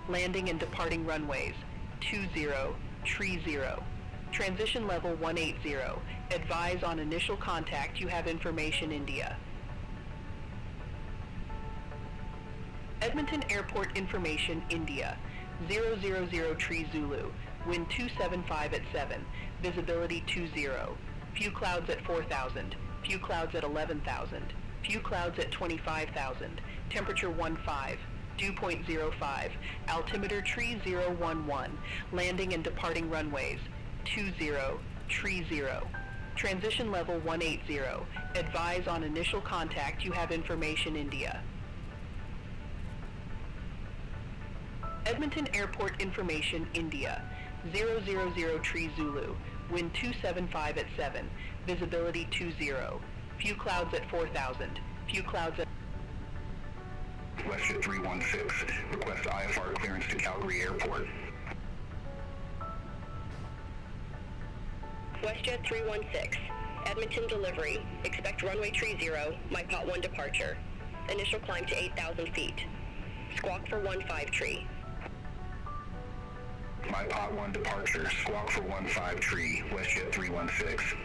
landing and departing runways 20, tree 0. Transition level 180. Advise on initial contact, you have information India. Edmonton Airport information India 000 tree Zulu. Wind 275 at 7. Visibility 20. Few clouds at 4,000. Few clouds at 11,000. Few clouds at 25,000. Temperature 15. Dew point 05. Altimeter tree 011. Landing and departing runways 20, tree 0. Transition level 180. Advise on initial contact, you have information India. Edmonton Airport information India 000 tree Zulu. Wind 275 at 7. Visibility 20. Few clouds at 4,000. Few clouds at... WestJet 316, request IFR clearance to Calgary Airport. WestJet 316, Edmonton delivery. Expect runway tree 0, my pot 1 departure. Initial climb to 8,000 feet. Squawk for 15 tree. My pot 1 departure, squawk for 15 tree, WestJet 316.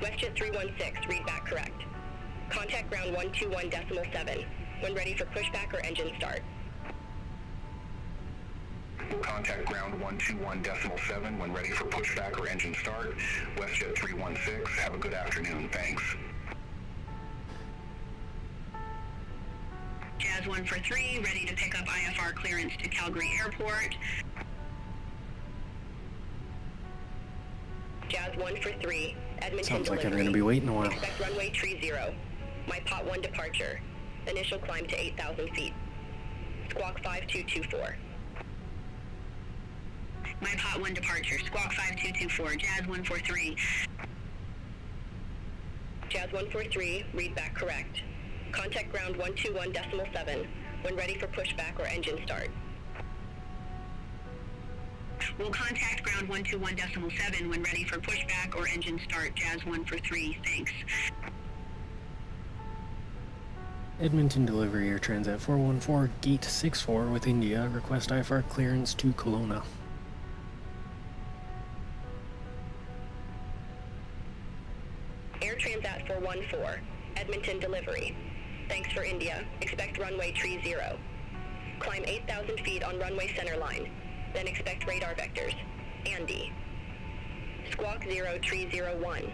WestJet 316, read back correct. Contact ground 121.7. When ready for pushback or engine start. We'll contact ground 121.7 when ready for pushback or engine start. WestJet 316, have a good afternoon, thanks. Jazz 143, ready to pick up IFR clearance to Calgary Airport. Jazz 143, Edmonton Sounds like delivery. they're going to be waiting a while. Expect runway tree 0. My pot 1 departure. Initial climb to 8,000 feet. Squawk 5224. My pot 1 departure. Squawk 5224. Jazz 143. Jazz 143, read back correct. Contact ground 121.7 when ready for pushback or engine start. We'll contact ground 121.7 when ready for pushback or engine start. Jazz 143, thanks. Edmonton delivery Air Transat 414, gate 64 with India. Request IFR clearance to Kelowna. Air Transat 414, Edmonton delivery. Thanks for India. Expect runway tree 0. Climb 8,000 feet on runway centerline. Then expect radar vectors. Andy. Squawk 0 tree 01.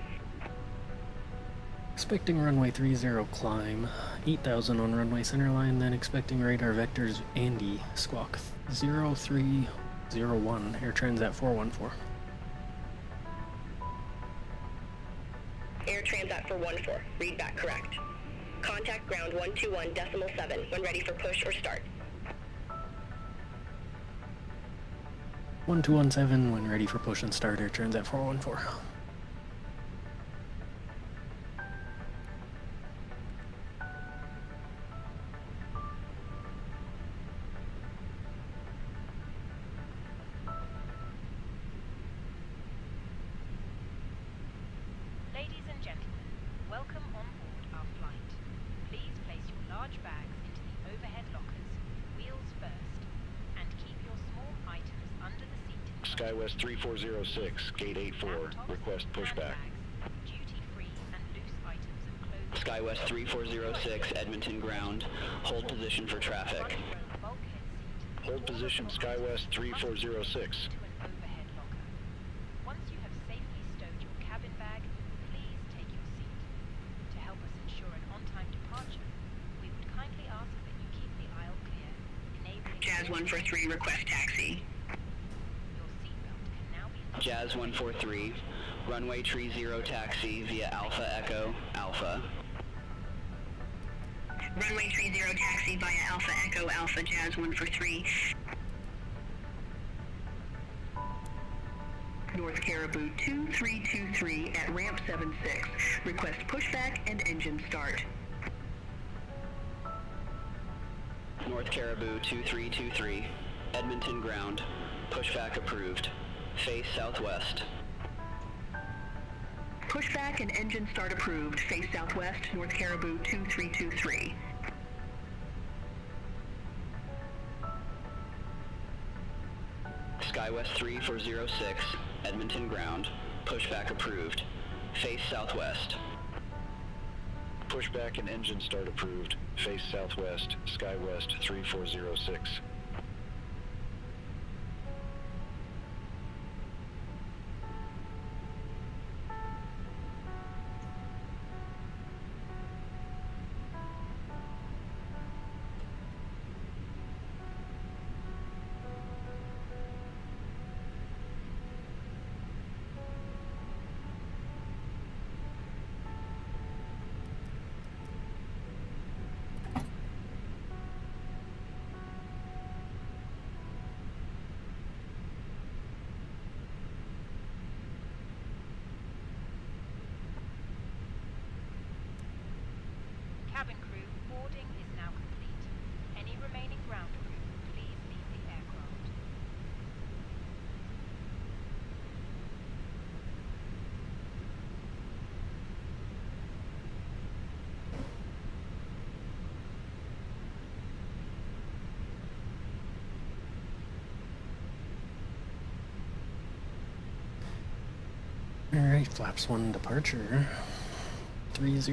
Expecting runway 30 climb, 8,000 on runway centerline, then expecting radar vectors Andy. Squawk 0301, Air Transat 414. Air Transat 414, read back correct. Contact ground 121.7 when ready for push or start. 1217 when ready for push and start, Air Transat 414. Ladies and gentlemen, welcome on board our flight. Please place your large bags into the overhead lockers, wheels first, and keep your small items under the seat. Skywest 3406, gate 84, request pushback. Duty-free and loose items of clothing. Skywest 3406, Edmonton ground. Hold position for traffic. Bulkhead seat. Hold position Skywest 3406. To an overhead locker. Once you have safely stowed your cabin bag, please take your seat. To help us ensure an on-time departure, we would kindly ask that you keep the aisle clear, enabling... Jazz 143, request taxi. Your seatbelt can now be... Jazz 143, runway tree 0 taxi via Alpha Echo, Alpha. Runway tree 0 taxi via Alpha Echo Alpha Jazz 143. North Caribou 2323 at ramp 76. Request pushback and engine start. North Caribou 2323, Edmonton ground. Pushback approved. Face southwest. Pushback and engine start approved. Face southwest, North Caribou 2323. SkyWest 3406, Edmonton ground. Pushback approved. Face southwest. Pushback and engine start approved. Face southwest, SkyWest 3406. Cabin crew, boarding is now complete. Any remaining ground crew, please leave the aircraft. Alright, flaps 1 departure. 30.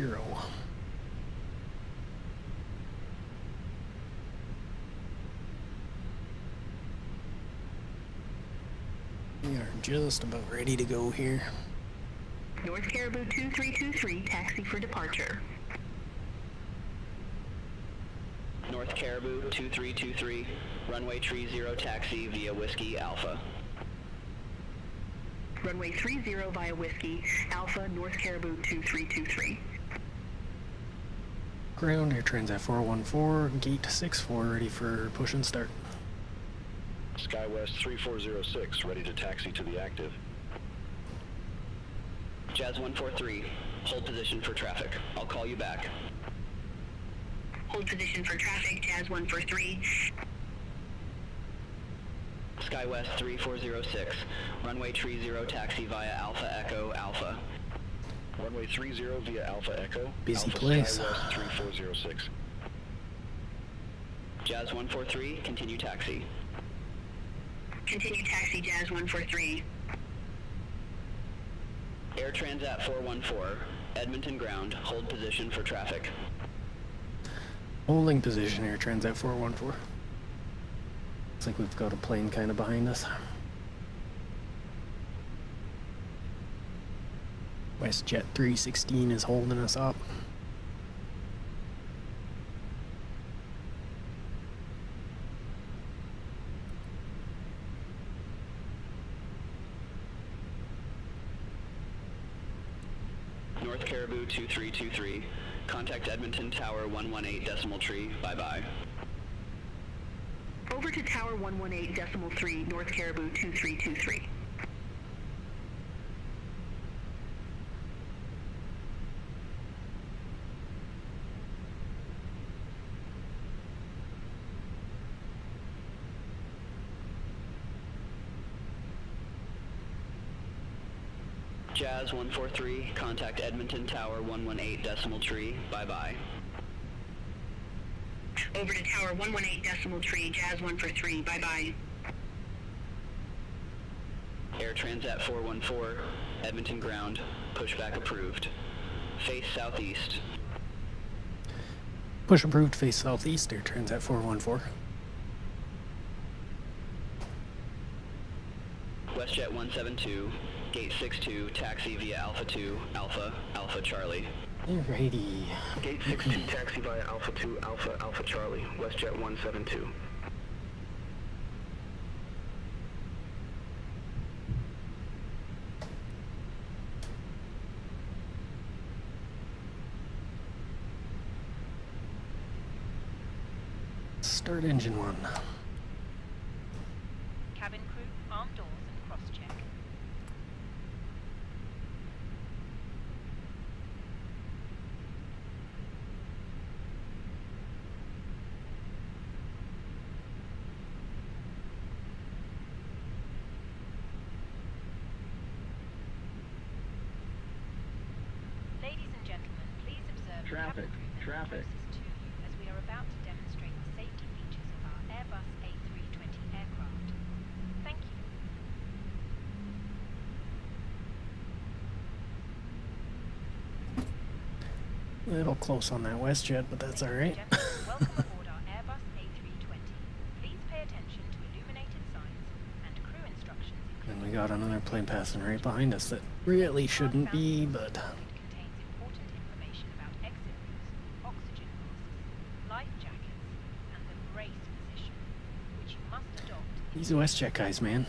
We are just about ready to go here. North Caribou 2323, taxi for departure. North Caribou 2323, runway 30 taxi via Whiskey Alpha. Runway 30 via Whiskey, Alpha, North Caribou 2323. Ground, Air Transat 414, gate 64, ready for push and start. SkyWest 3406, ready to taxi to the active. Jazz 143, hold position for traffic. I'll call you back. Hold position for traffic, Jazz 143. SkyWest 3406, runway 30 taxi via Alpha Echo Alpha. Runway 30 via Alpha Echo. Busy Alpha place. SkyWest 3406. Jazz 143, continue taxi. Continue taxi, Jazz 143. Air Transat 414, Edmonton ground, hold position for traffic. Holding position, Air Transat 414. Looks like we've got a plane kind of behind us. WestJet 316 is holding us up. North Caribou 2323, contact Edmonton Tower 118 decimal tree, bye-bye. Over to Tower 118.3, North Caribou 2323. Jazz 143, contact Edmonton Tower 118 decimal tree, bye-bye. Over to Tower 118.3, Jazz 143, bye-bye. Air Transat 414, Edmonton ground, pushback approved. Face southeast. Push approved, face southeast, Air Transat 414. WestJet 172, gate 62, taxi via Alpha 2, Alpha, Alpha Charlie. Alrighty. Gate 62, taxi via Alpha 2, Alpha, Alpha Charlie, WestJet 172. Start engine 1. Cabin crew, arm doors and cross-check. Ladies and gentlemen, please observe Traffic, the cabin crew traffic. closest to you as we are about to demonstrate the safety features of our Airbus A320 aircraft. Thank you. A little close on that WestJet, but that's alright. Welcome aboard our Airbus A320. Please pay attention to illuminated signs and crew instructions. And we got another plane passing right behind us that really shouldn't be, but It contains important information about exit routes, oxygen masks, life jackets, and the brace position, which you must adopt. these WestJet guys, man.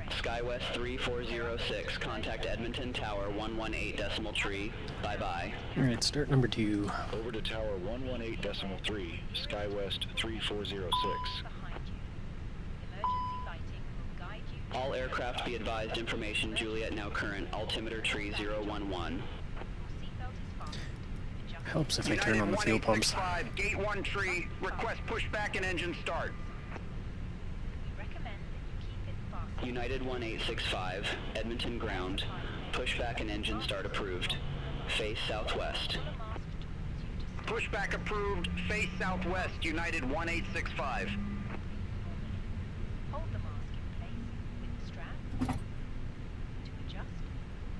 SkyWest 3406, contact Edmonton Tower 118 decimal tree. Bye-bye. Alright, start number 2. Over to Tower 118 decimal 3, SkyWest 3406. Behind you. Emergency lighting will guide you to All aircraft be advised information Juliet now current, altimeter tree 011. your seatbelt is fastened. Adjust Helps if I turn on the fuel pumps. Gate 1 tree, request pushback and engine start. We recommend that you keep it fastened. United 1865, Edmonton ground. Pushback and engine start approved. Face southwest. Pull a mask towards you to Pushback approved, face southwest, United 1865. hold the mask in place with the strap. To adjust,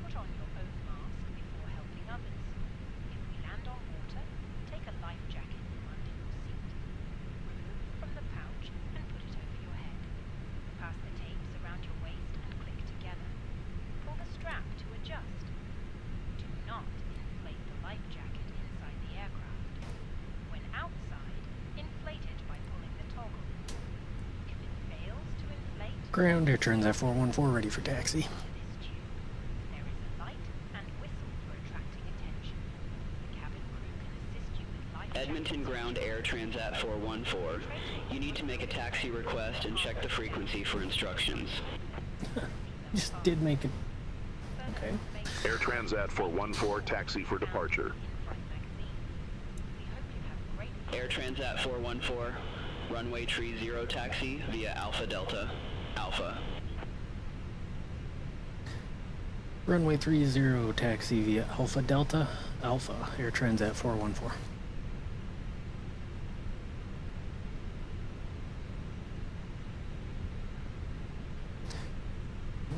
put on your own mask before helping others. If we land on water, take a life jacket from under your seat. Remove from the pouch and put it over your head. Pass the tapes around your waist and click together. Pull the strap to adjust. Do not inflate the life jacket inside the aircraft. When outside, inflate it by pulling the toggle. If it fails to inflate, Ground air turns at 414, ready for taxi. to this tube. There is a light and whistle for attracting attention. The cabin crew can assist you with life Edmonton ground air transat 414. You need to make a taxi request and check the frequency for instructions. Just did make it. Okay. Air Transat 414, taxi for departure. We hope you have a great Air Transat 414, runway tree 0 taxi via Alpha Delta, Alpha. Runway 30 taxi via Alpha Delta, Alpha, Air Transat 414.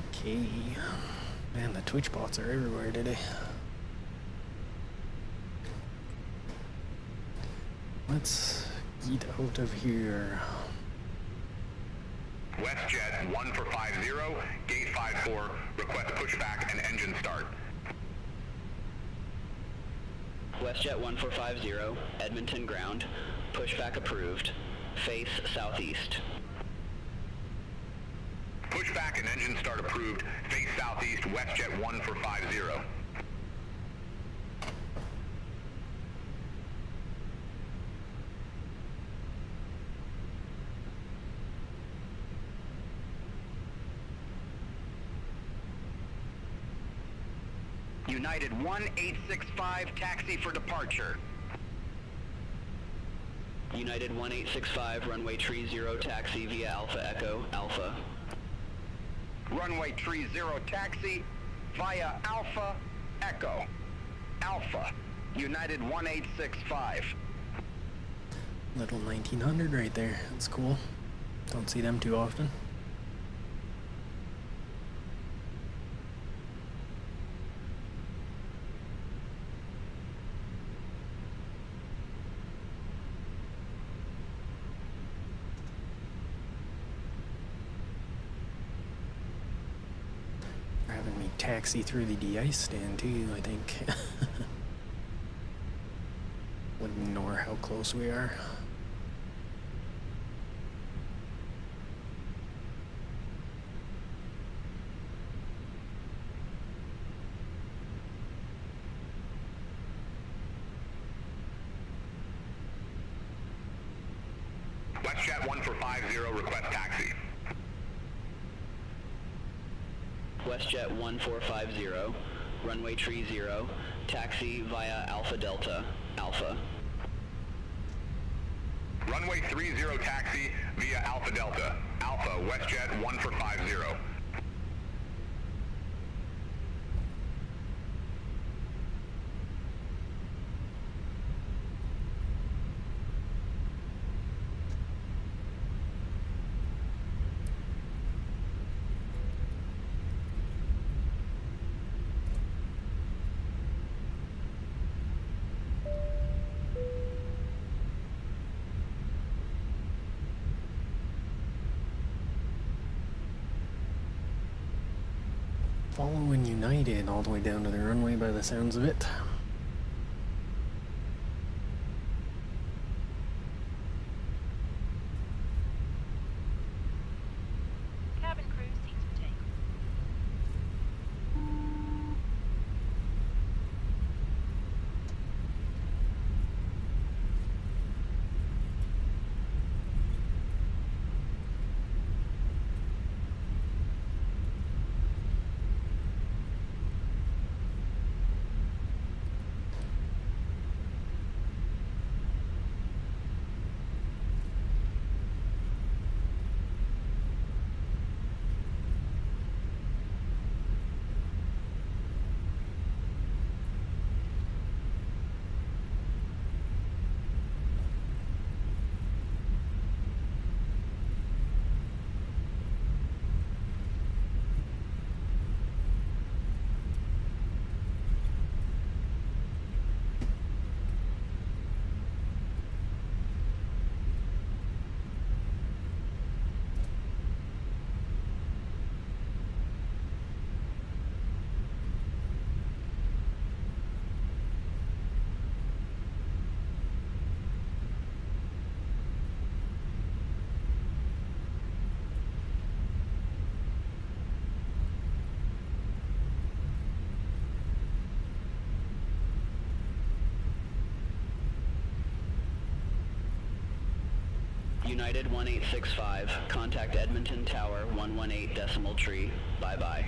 Okay. Man, the Twitch bots are everywhere today. Let's get out of here. WestJet 1450, gate 54, request pushback and engine start. WestJet 1450, Edmonton ground. Pushback approved. Face southeast. Pushback and engine start approved, face southeast, WestJet 1450. United 1865, taxi for departure. United 1865, runway tree 0 taxi via Alpha Echo, Alpha. Runway tree 0 taxi via Alpha Echo. Alpha, United 1865. Little 1900 right there. That's cool. Don't see them too often. They're having me taxi through the de-ice stand too, I think. Would ignore how close we are. WestJet 1450, request taxi. WestJet 1450, runway tree 0, taxi via Alpha Delta, Alpha. Runway 30 taxi via Alpha Delta, Alpha, WestJet 1450. Following United all the way down to the runway by the sounds of it. Cabin crew seats for takeoff. United 1865, contact Edmonton Tower 118 decimal tree. Bye-bye.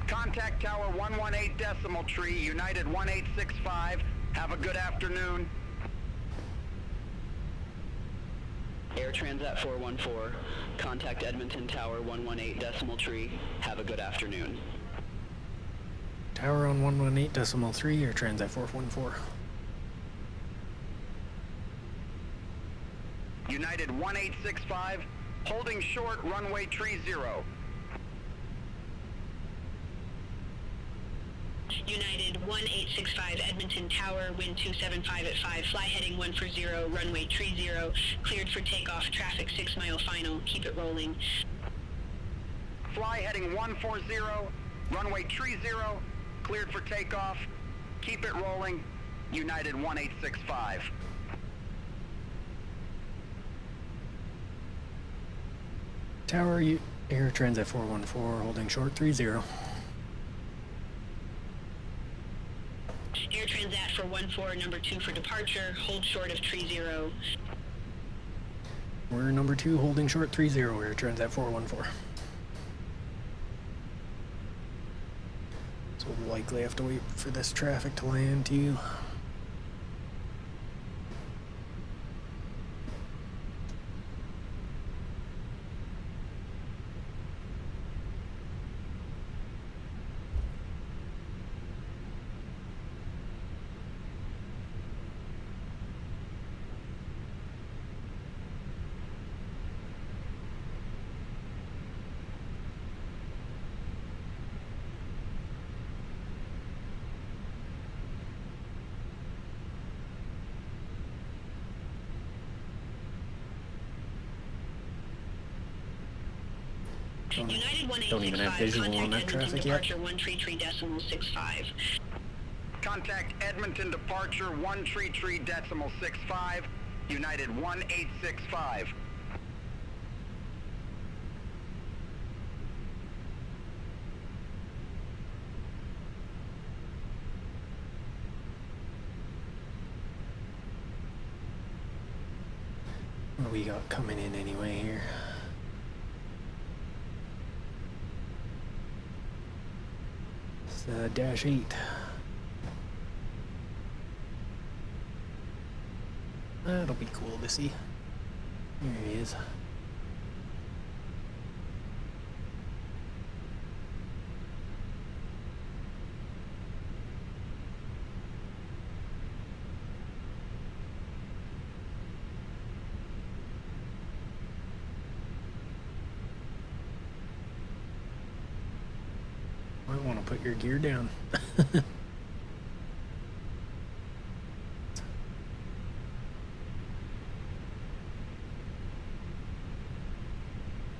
Contact Tower 118 decimal tree, United 1865. Have a good afternoon. Air Transat 414, contact Edmonton Tower 118 decimal tree. Have a good afternoon. Tower on 118 decimal 3 or Transat 414. United 1865, holding short, runway tree 0. United 1865, Edmonton Tower, wind 275 at 5, fly heading 140, runway tree 0, cleared for takeoff, traffic 6 mile final, keep it rolling. Fly heading 140, runway tree 0, cleared for takeoff, keep it rolling, United 1865. Tower Air Transat 414 holding short 30. Air Transat for 14, number 2 for departure, hold short of tree 0. We're number 2 holding short 30, Air Transat 414. So we'll likely have to wait for this traffic to land too. Don't even have visual on that traffic yet. Departure 133.65. Contact Edmonton departure 133.65, United 1865. What do we got coming in anyway here? Dash 8. That'll be cool to see. Here he is. Might want to put your gear down.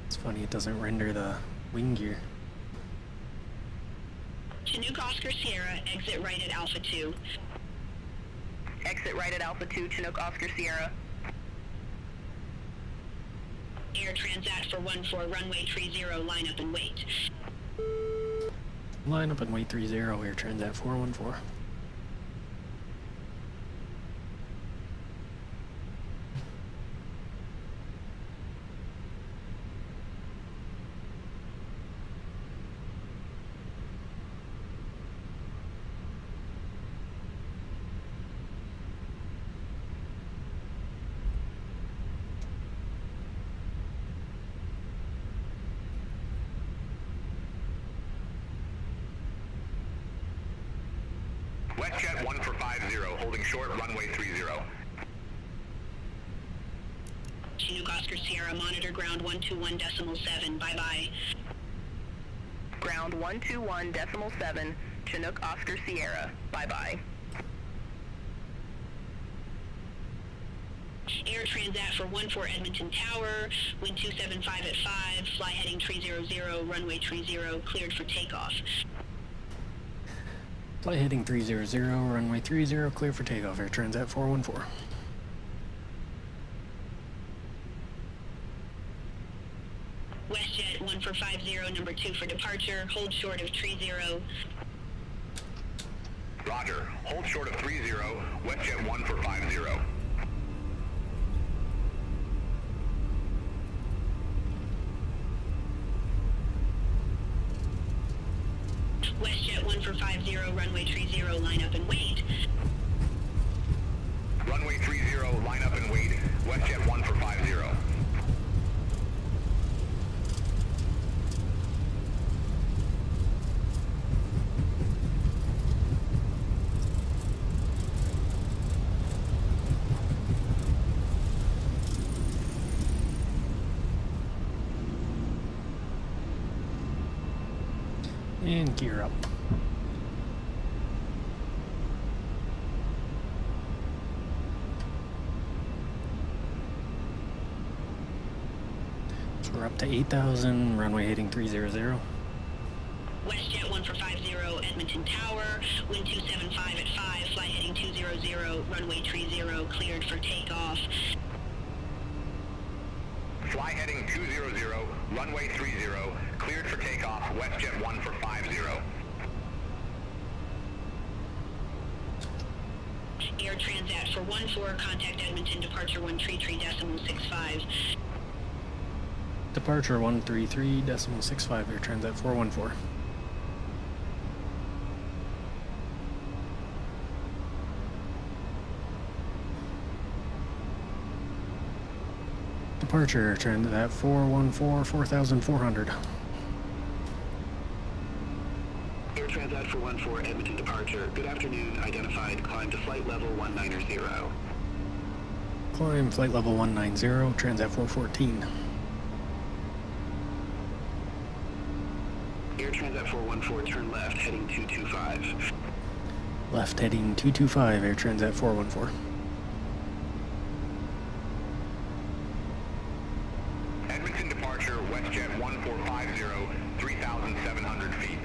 It's funny, it doesn't render the wing gear. Chinook Oscar Sierra, exit right at Alpha 2. Exit right at Alpha 2, Chinook Oscar Sierra. Air Transat for 14, runway 30, line up and wait. Line up and wait 30, Air Transat 414. WestJet 1 for 50, holding short, runway 30. Chinook Oscar Sierra, monitor ground 121.7, bye-bye. Ground 121.7, Chinook Oscar Sierra, bye-bye. Air Transat for 14 Edmonton Tower, wind 275 at 5, fly heading 300, runway 30, cleared for takeoff. Fly heading 300, runway 30, clear for takeoff, Air Transat 414. WestJet 1 for 50, number 2 for departure, hold short of 30. Roger, hold short of 30, WestJet 1 for 50. WestJet 1 for 50, runway 30, line up and wait. Runway 30, line up and wait, WestJet 1 for 50. And gear up. So we're up to 8,000, runway heading 300. WestJet 1 for 50, Edmonton Tower, wind 275 at 5, fly heading 200, runway 30, cleared for takeoff. Fly heading 200, runway 30, cleared for takeoff, WestJet 1 for 50. Air Transat for 14, contact Edmonton, departure 133.65. Departure 133.65, Air Transat 414. Departure, Air Transat 414, 4,400. Air Transat 414, Edmonton departure. Good afternoon, identified, climb to flight level 190. Climb flight level 190, Transat 414. Air Transat 414, turn left, heading 225. Left heading 225, Air Transat 414. Edmonton departure, WestJet 1450, 3,700 feet.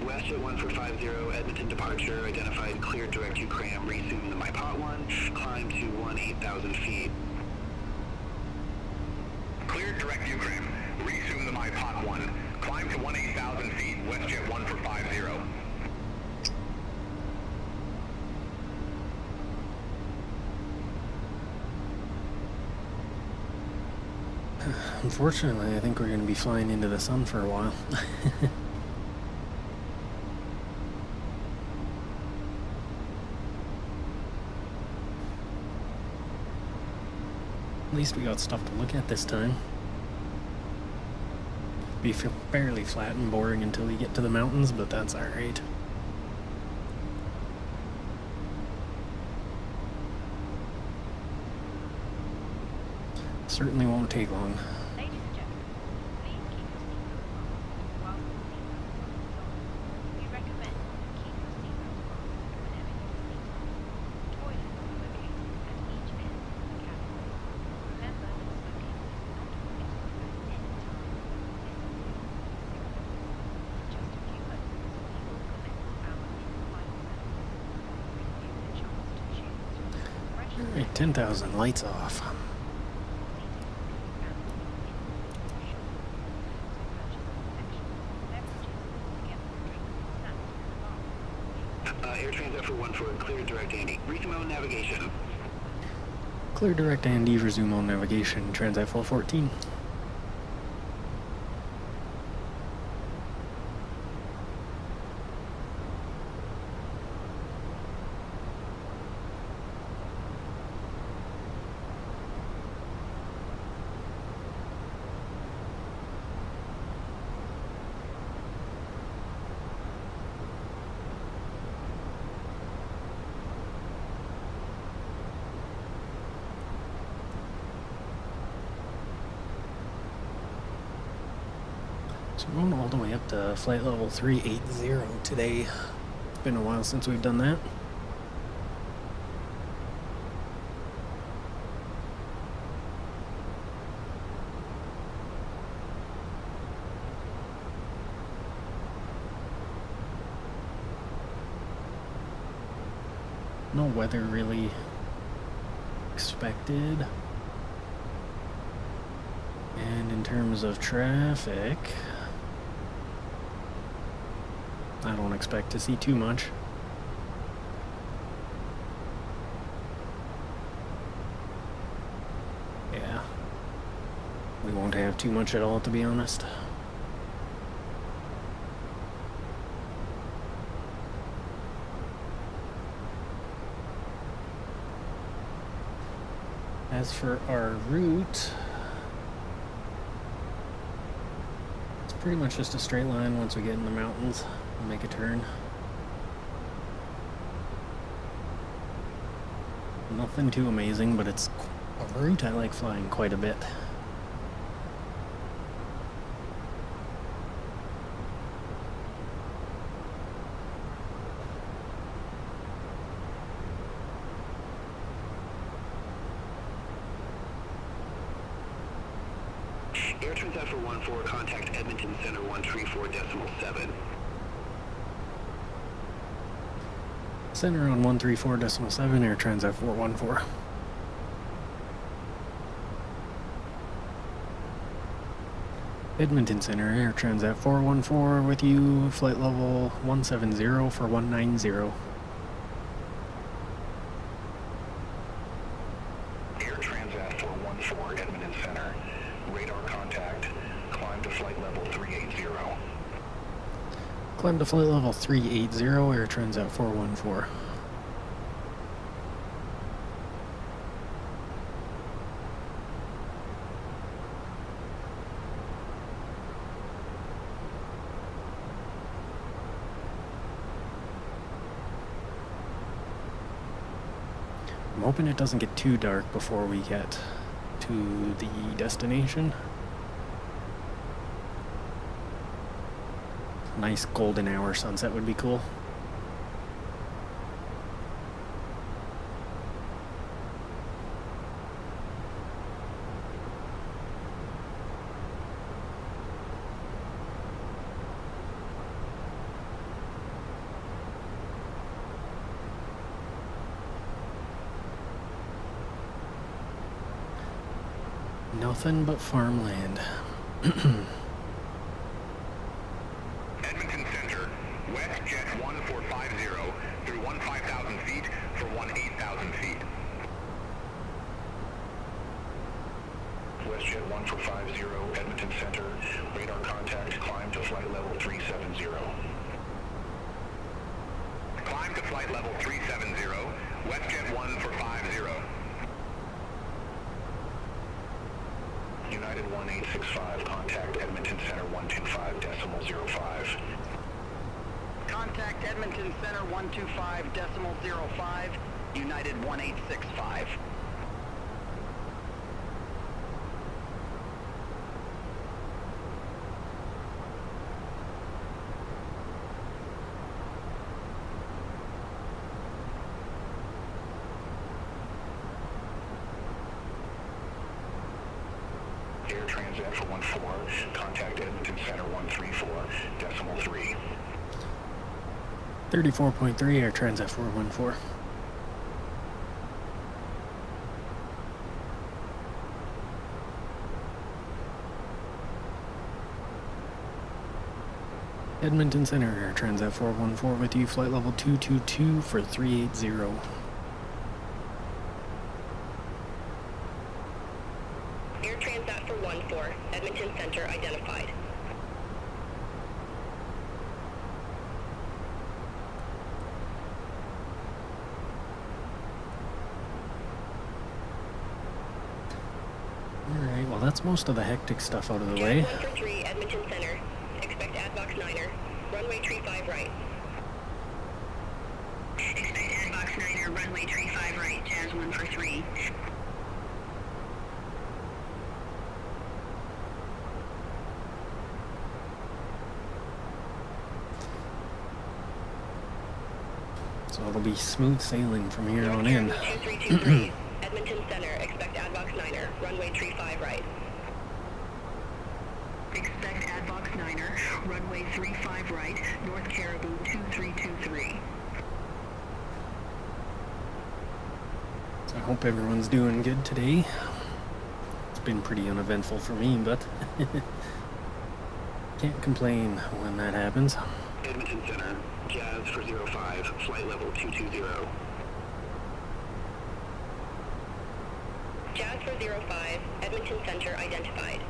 WestJet 1 for 50, Edmonton departure, identified, cleared direct UCRAM, resume the MyPot 1, climb to 18,000 feet. Cleared direct UCRAM, resume the MyPot 1, climb to 18,000 feet, WestJet 1 for 50. Unfortunately, I think we're going to be flying into the sun for a while. At least we got stuff to look at this time. Be fairly flat and boring until we get to the mountains, but that's alright. Certainly won't take long. Ladies and gentlemen, please keep your seatbelt fastened whilst the seatbelt sign is on. We recommend keep your seatbelt fastened whenever you are seated. Toilets are located at each end of the cabin. Remember that smoking is not permitted at any time. 10,000, lights off. Air Transat 414, clear direct Andy. Resume on navigation. Clear direct Andy, resume on navigation, Transat 414. So we're going all the way up to flight level 380 today. It's been a while since we've done that. No weather really expected. And in terms of traffic, I don't expect to see too much. Yeah, we won't have too much at all, to be honest. As for our route, it's pretty much just a straight line. Once we get in the mountains, we'll make a turn. Nothing too amazing, but it's a route I like flying quite a bit. Air Transat 414, contact Edmonton Center 134.7. Center on 134.7, Air Transat 414. Edmonton Center, Air Transat 414 with you, flight level 170 for 190. Air Transat 414, Edmonton Center. Radar contact. Climb to flight level 380. Climb to flight level 380, Air Transat 414. I'm hoping it doesn't get too dark before we get to the destination. Nice golden hour sunset would be cool. Nothing but farmland. Edmonton Center, WestJet 1450 through 15,000 feet for 18,000 feet. WestJet 1450, Edmonton Center, radar contact, climb to flight level 370. Climb to flight level 370, WestJet 1450. United 1865, contact Edmonton Center 125.05. Contact Edmonton Center 125.05, United 1865. Air Transat 414, contact Edmonton Center 134.3. 34.3, Air Transat 414. Edmonton Center, Air Transat 414 with you, flight level 222 for 380. Air Transat 414, Edmonton Center identified. Alright, well that's most of the hectic stuff out of the way. 143, Edmonton Center. Expect Adbox 9er. Runway tree 5 right. Expect Adbox 9er, runway tree 5 right, Jazz 143. So it'll be smooth sailing from here on in. 2323, Edmonton Center. Expect Adbox 9er. Runway tree 5 right. Expect Adbox 9er, runway 35 right, North Caribou 2323. So I hope everyone's doing good today. It's been pretty uneventful for me, but can't complain when that happens. Edmonton Center, Jazz for 05, flight level 220. Jazz for 05, Edmonton Center identified.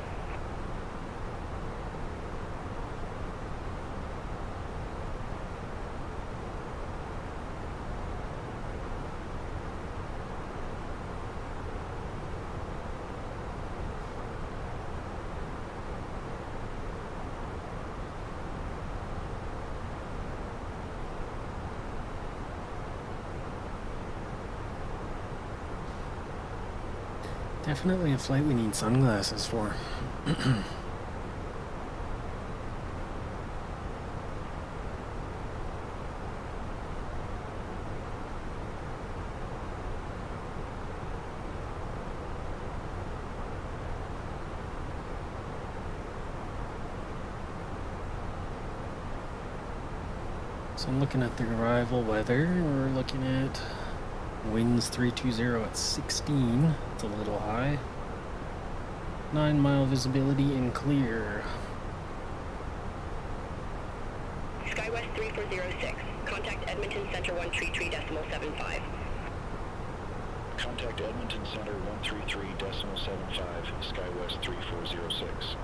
Definitely a flight we need sunglasses for. So I'm looking at the arrival weather. We're looking at winds 320 at 16. It's a little high. 9-mile visibility and clear. SkyWest 3406. Contact Edmonton Center 133.75. Contact Edmonton Center 133.75, SkyWest 3406.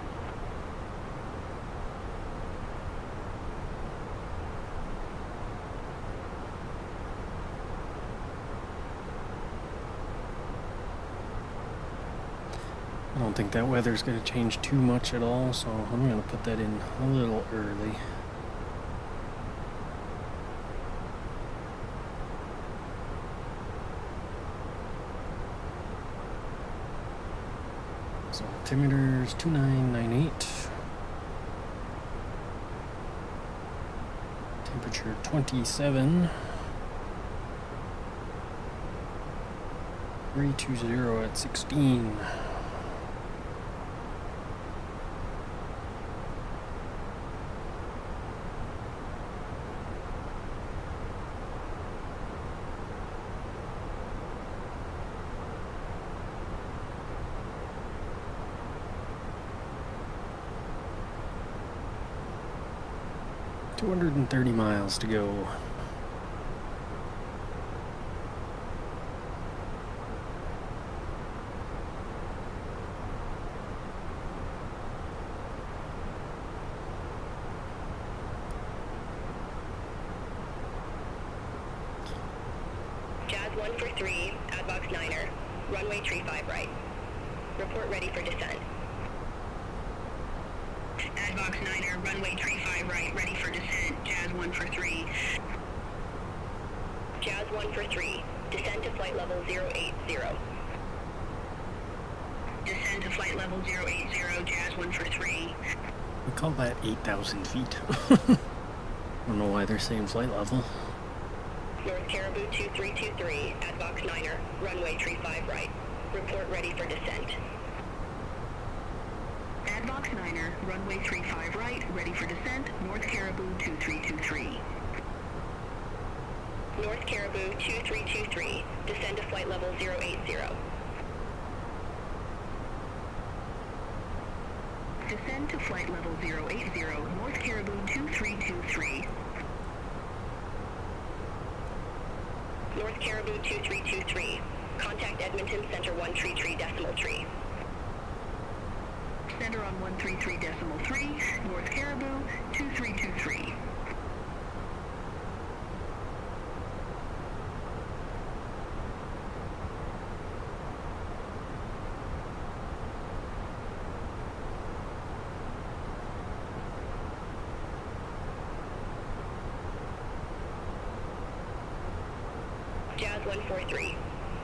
I don't think that weather's going to change too much at all, so I'm going to put that in a little early. So altimeter's 2998. Temperature 27. 320 at 16. $230 miles to go. Jazz 143, Adbox 9er. Runway tree 5 right. Report ready for descent. Adbox 9er, runway tree 5 right, ready for descent, Jazz 143. Jazz 143, descend to flight level 080. Descend to flight level 080, Jazz 143. We call that 8,000 feet. I don't know why they're saying flight level. North Caribou 2323, Adbox 9er, runway tree 5 right. Report ready for descent. Adbox 9er, runway 35 right, ready for descent, North Caribou 2323. North Caribou 2323, descend to flight level 080. Descend to flight level 080, North Caribou 2323. North Caribou 2323. Contact Edmonton Center 133 decimal tree. Center on 133.3, North Caribou 2323. Jazz 143.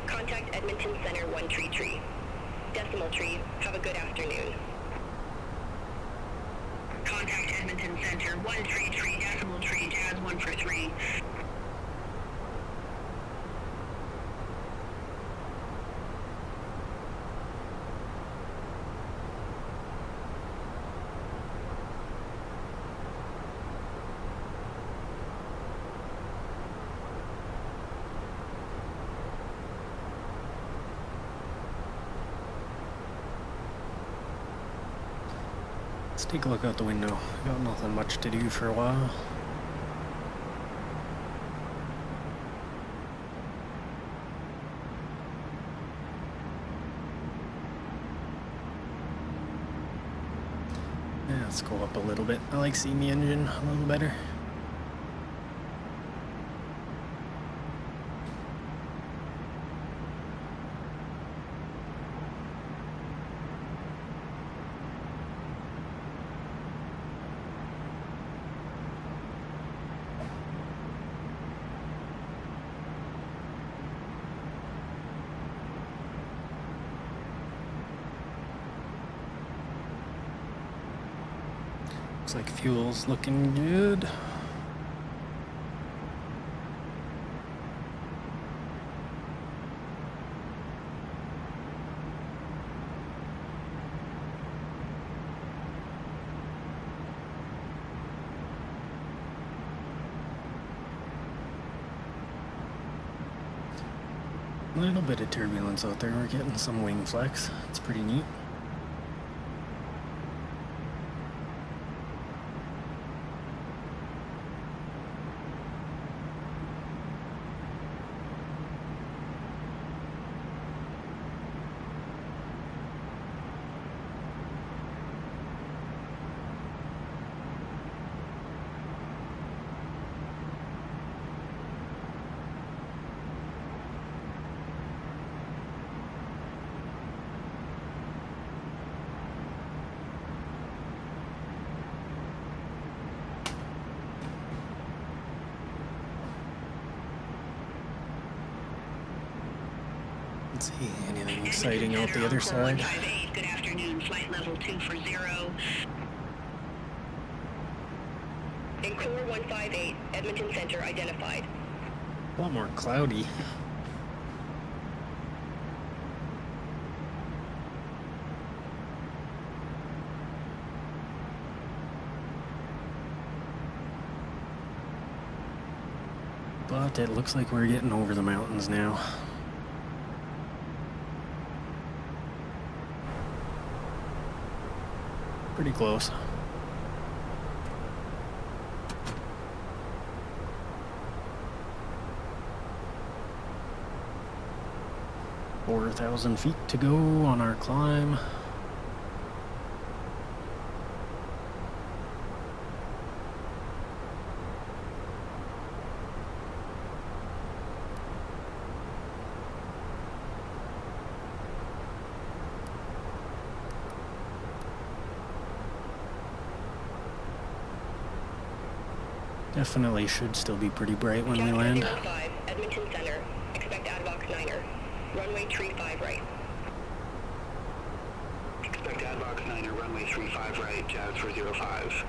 Contact Edmonton Center 133. Decimal tree. Have a good afternoon. Contact Edmonton Center 133 decimal tree, Jazz 143. Let's take a look out the window. Got nothing much to do for a while. Yeah, let's go up a little bit. I like seeing the engine a little better. Looks like fuel's looking good. A little bit of turbulence out there. We're getting some wing flex. It's pretty neat. Let's see, anything exciting out the other side? Good afternoon, flight level 240. In Core 158, Edmonton Center identified. A lot more cloudy. But it looks like we're getting over the mountains now. Pretty close. Four 4,000 feet to go on our climb. Definitely should still be pretty bright when we land. 5, Edmonton Center. Expect Advox 9er. Runway 35 right. Expect Advox 9er, runway 35 right, Jazz 405.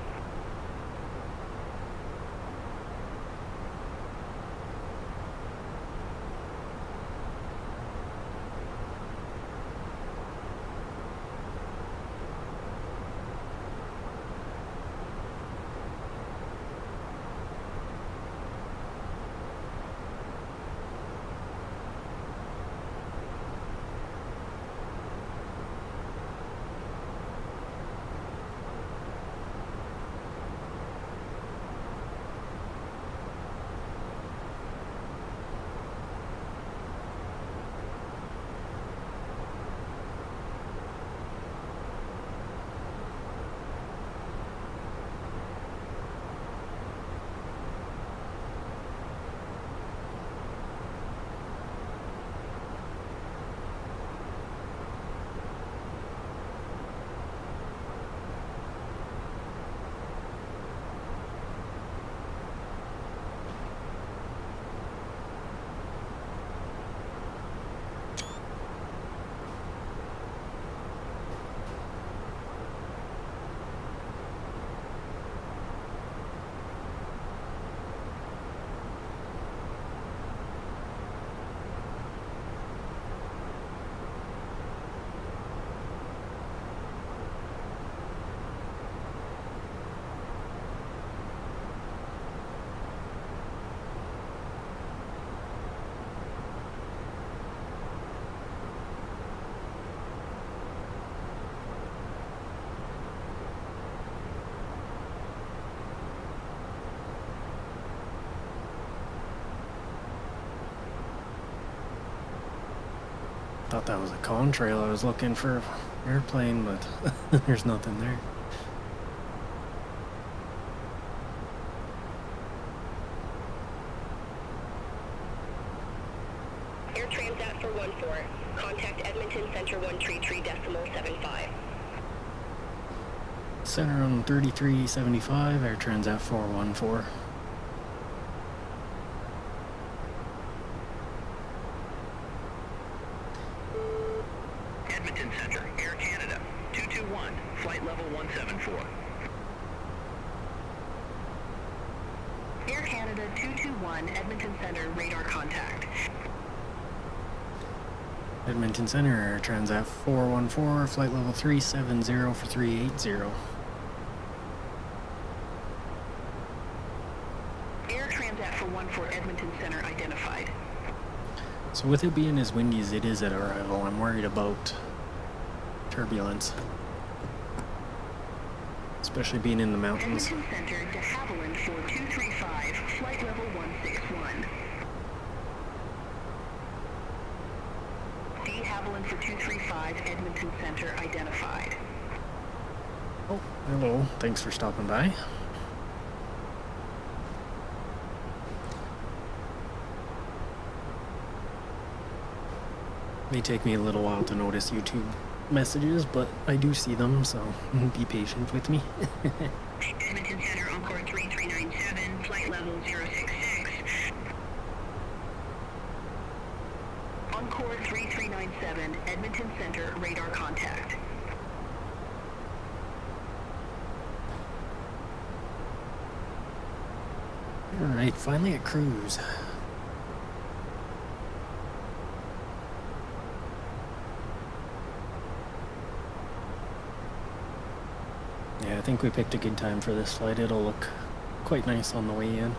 thought that was a contrail. I was looking for airplane, but there's nothing there. Air Transat 414. Contact Edmonton Center 133.75. Center on 3375, Air Transat 414. Edmonton Center, Air Canada, 221, flight level 174. Air Canada 221, Edmonton Center, radar contact. Edmonton Center, Air Transat 414, flight level 370 for 380. Air Transat 414, Edmonton Center identified. So with it being as windy as it is at arrival, I'm worried about turbulence. Especially being in the mountains. Edmonton Center, de Havilland 4235, flight level 161. De Havilland for 235, Edmonton Center identified. Oh, hello. Thanks for stopping by. May take me a little while to notice YouTube messages, but I do see them, so be patient with me. Edmonton Center, Encore 3397, flight level 066. Encore 3397, Edmonton Center, radar contact. Alright, finally at cruise. Yeah, I think we picked a good time for this flight. It'll look quite nice on the way in.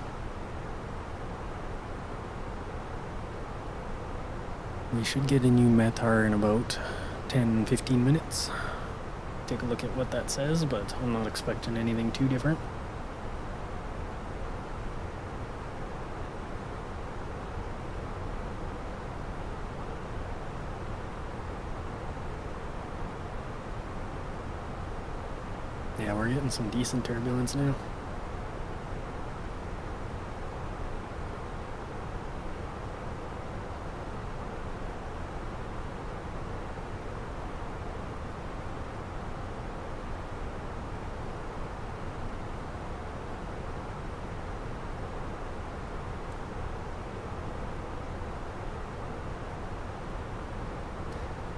We should get a new METAR in about 10-15 minutes. Take a look at what that says, but I'm not expecting anything too different. Yeah, we're getting some decent turbulence now.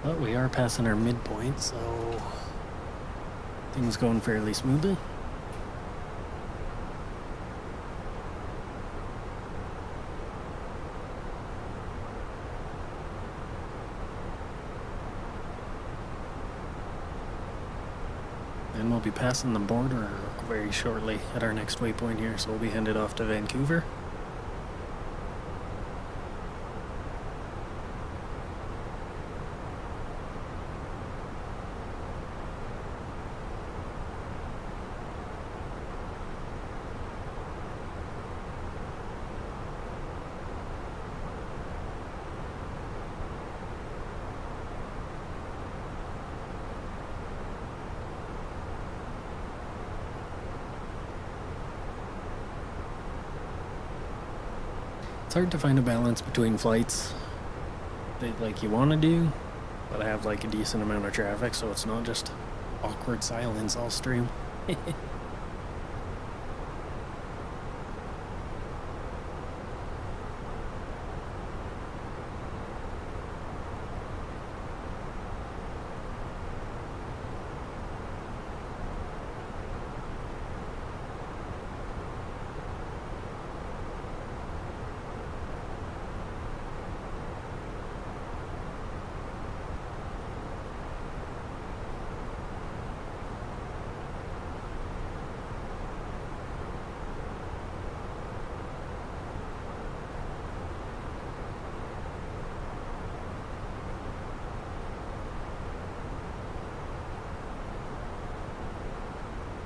But we are passing our midpoint, so things going fairly smoothly. And we'll be passing the border very shortly at our next waypoint here, so we'll be headed off to Vancouver. It's hard to find a balance between flights that like you want to do, but I have like a decent amount of traffic, so it's not just awkward silence all stream.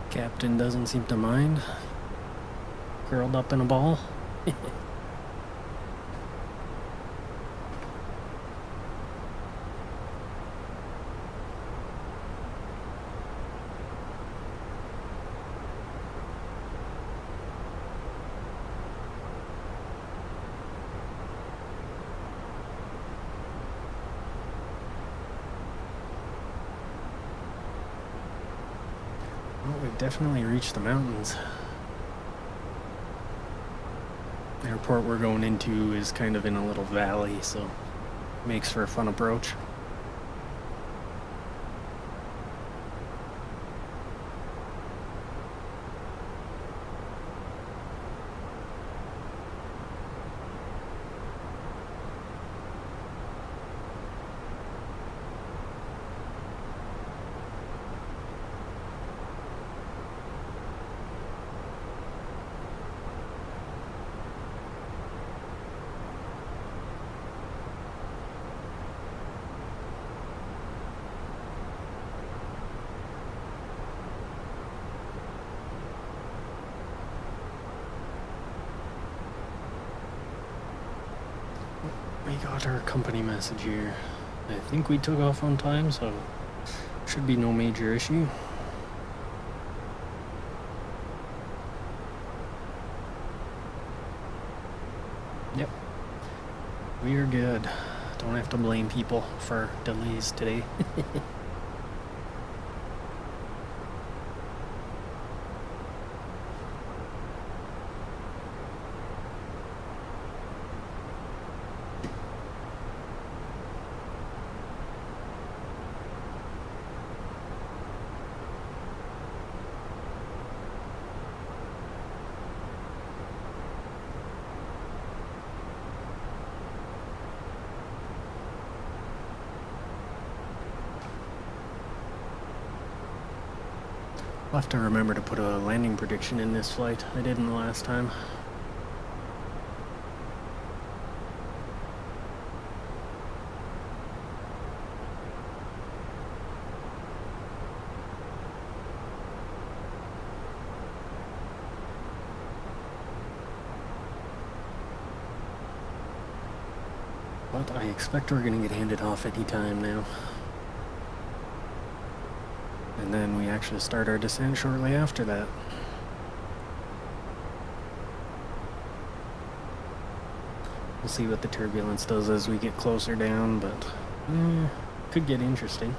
Captain doesn't seem to mind. Curled up in a ball. Well, we've definitely reached the mountains. The airport we're going into is kind of in a little valley, so makes for a fun approach. We got our company message here. I think we took off on time, so should be no major issue. Yep. We are good. Don't have to blame people for delays today. I'll have to remember to put a landing prediction in this flight. I didn't the last time. But I expect we're gonna get handed off any time now. And then we actually start our descent shortly after that. We'll see what the turbulence does as we get closer down, but could get interesting.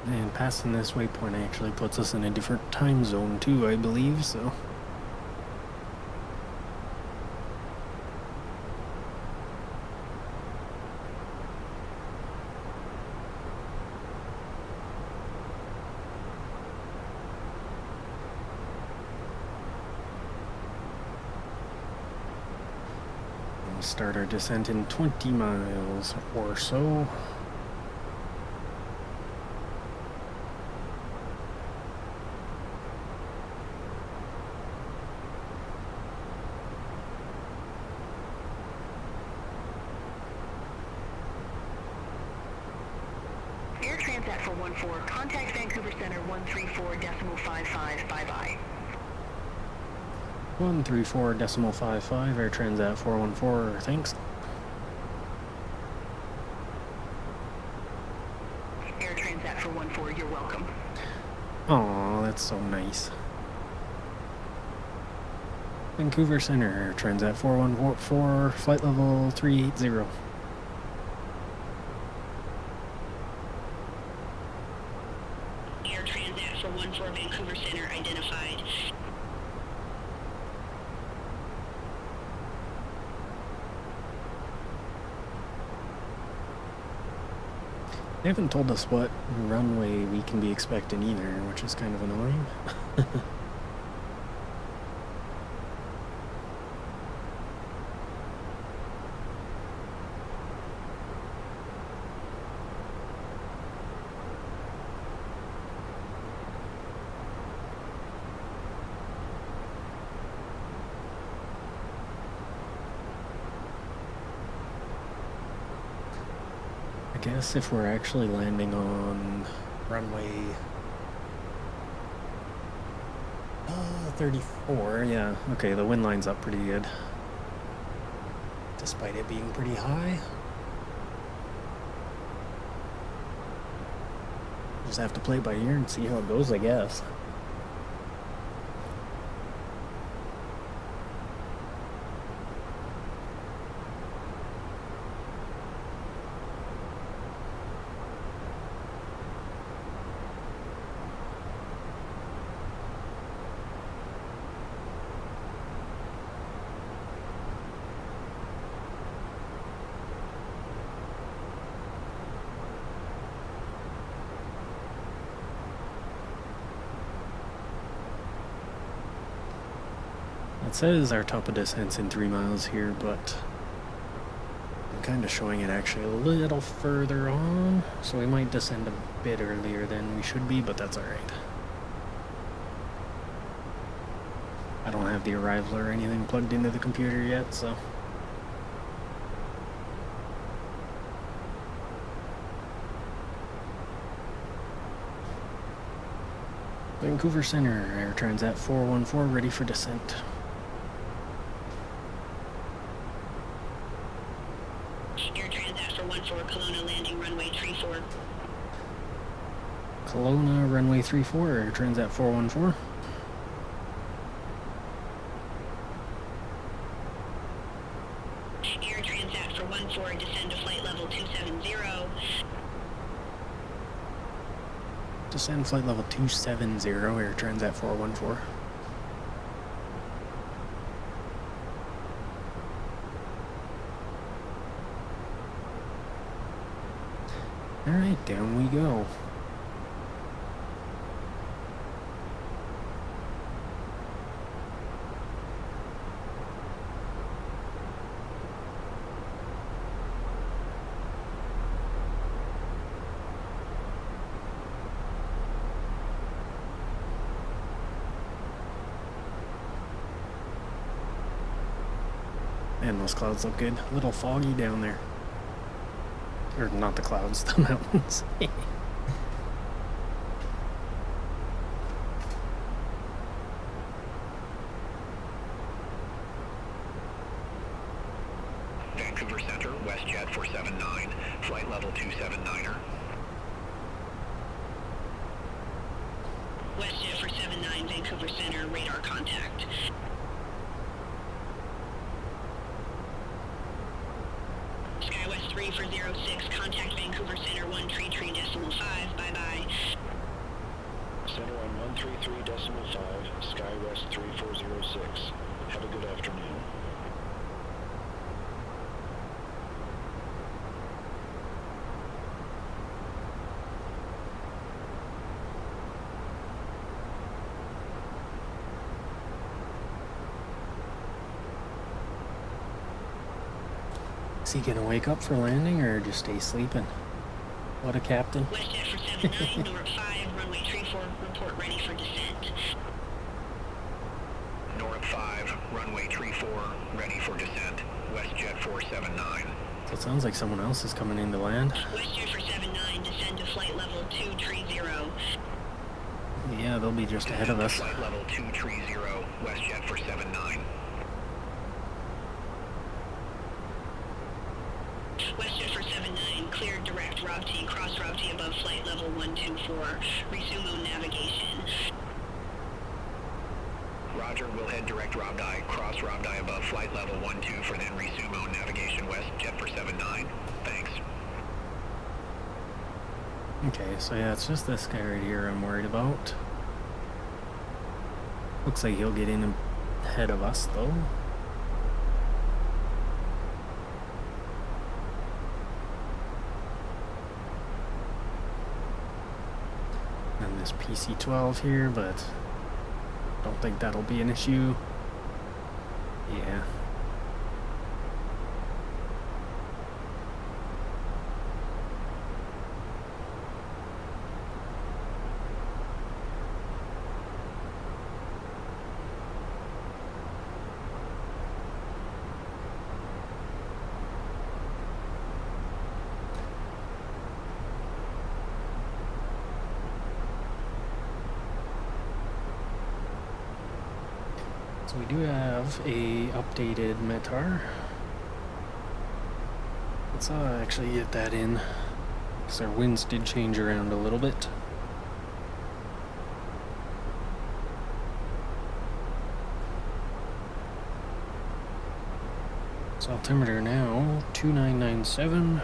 And passing this waypoint actually puts us in a different time zone too, I believe, so. We'll start our descent in 20 miles or so. Air Transat 414, contact Vancouver Center 134.55, bye-bye. 134.55, Air Transat 414, thanks. Air Transat 414, you're welcome. Aw, that's so nice. Vancouver Center, Air Transat 414, flight level 380. Air Transat 414 Vancouver Center identified. They haven't told us what runway we can be expecting either, which is kind of annoying. I guess if we're actually landing on runway 34, yeah. Okay, the wind line's up pretty good. Despite it being pretty high. Just have to play it by ear and see how it goes, I guess. It says our top of descent's in 3 miles here, but I'm kind of showing it actually a little further on, so we might descend a bit earlier than we should be, but that's alright. I don't have the arrival or anything plugged into the computer yet, so... Vancouver Center, Air Transat 414, ready for descent. Air Transat for 14, Kelona landing runway 34. Kelona, runway 34, Air Transat 414. Air Transat for 14, descend to flight level 270. Descend flight level 270, Air Transat 414. Alright, down we go. Man, those clouds look good. A little foggy down there. Or not the clouds, the mountains. Vancouver Center, WestJet 479, flight level 279er. WestJet for 79, Vancouver Center, radar contact. SkyWest 3 for 06, contact Vancouver Center 133.5, bye-bye. Center on 133.5, SkyWest 3406. Have a good afternoon. Is he gonna wake up for landing or just stay sleeping? What a captain. WestJet for 79, North 5, runway 34, report ready for descent. North 5, runway 34, ready for descent. WestJet 479. So it sounds like someone else is coming in to land. WestJet for 79, descend to flight level 230. Yeah, they'll be just ahead of us. Flight level 230, WestJet for 79. WestJet for 79, cleared direct Rob T, cross Rob T above flight level 124, resume on navigation. Roger, we'll head direct Rob Die, cross Rob Die above flight level 12 for then resume on navigation WestJet for 79. Thanks. Okay, so yeah, it's just this guy right here I'm worried about. Looks like he'll get in ahead of us though. And this PC-12 here, but don't think that'll be an issue. Yeah. So we do have a updated METAR. Let's actually get that in, because our winds did change around a little bit. So altimeter now 2997.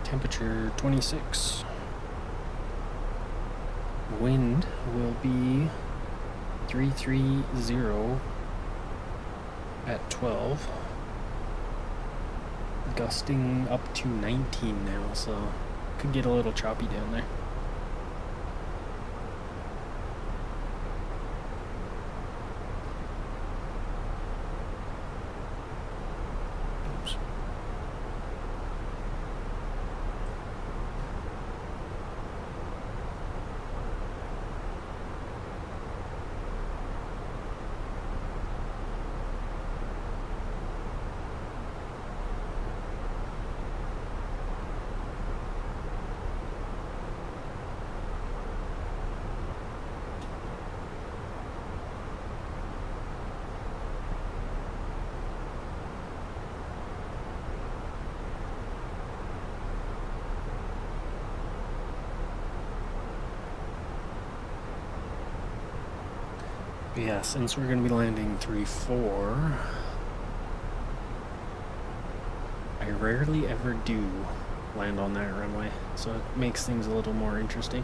Temperature 26. Wind will be 330 at 12. Gusting up to 19 now, so could get a little choppy down there. Oops. But yeah, since we're going to be landing 3-4, I rarely ever do land on that runway, so it makes things a little more interesting.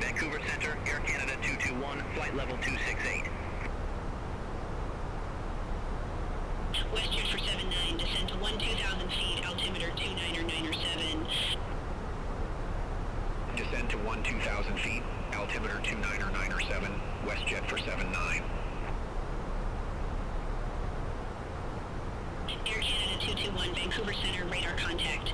Vancouver Center, Air Canada 221, flight level 268. WestJet for 79, descend to 12,000 feet, altimeter 29907. Descend to 12,000 feet, altimeter 29907, WestJet for 79. Air Canada 221, Vancouver Center, radar contact.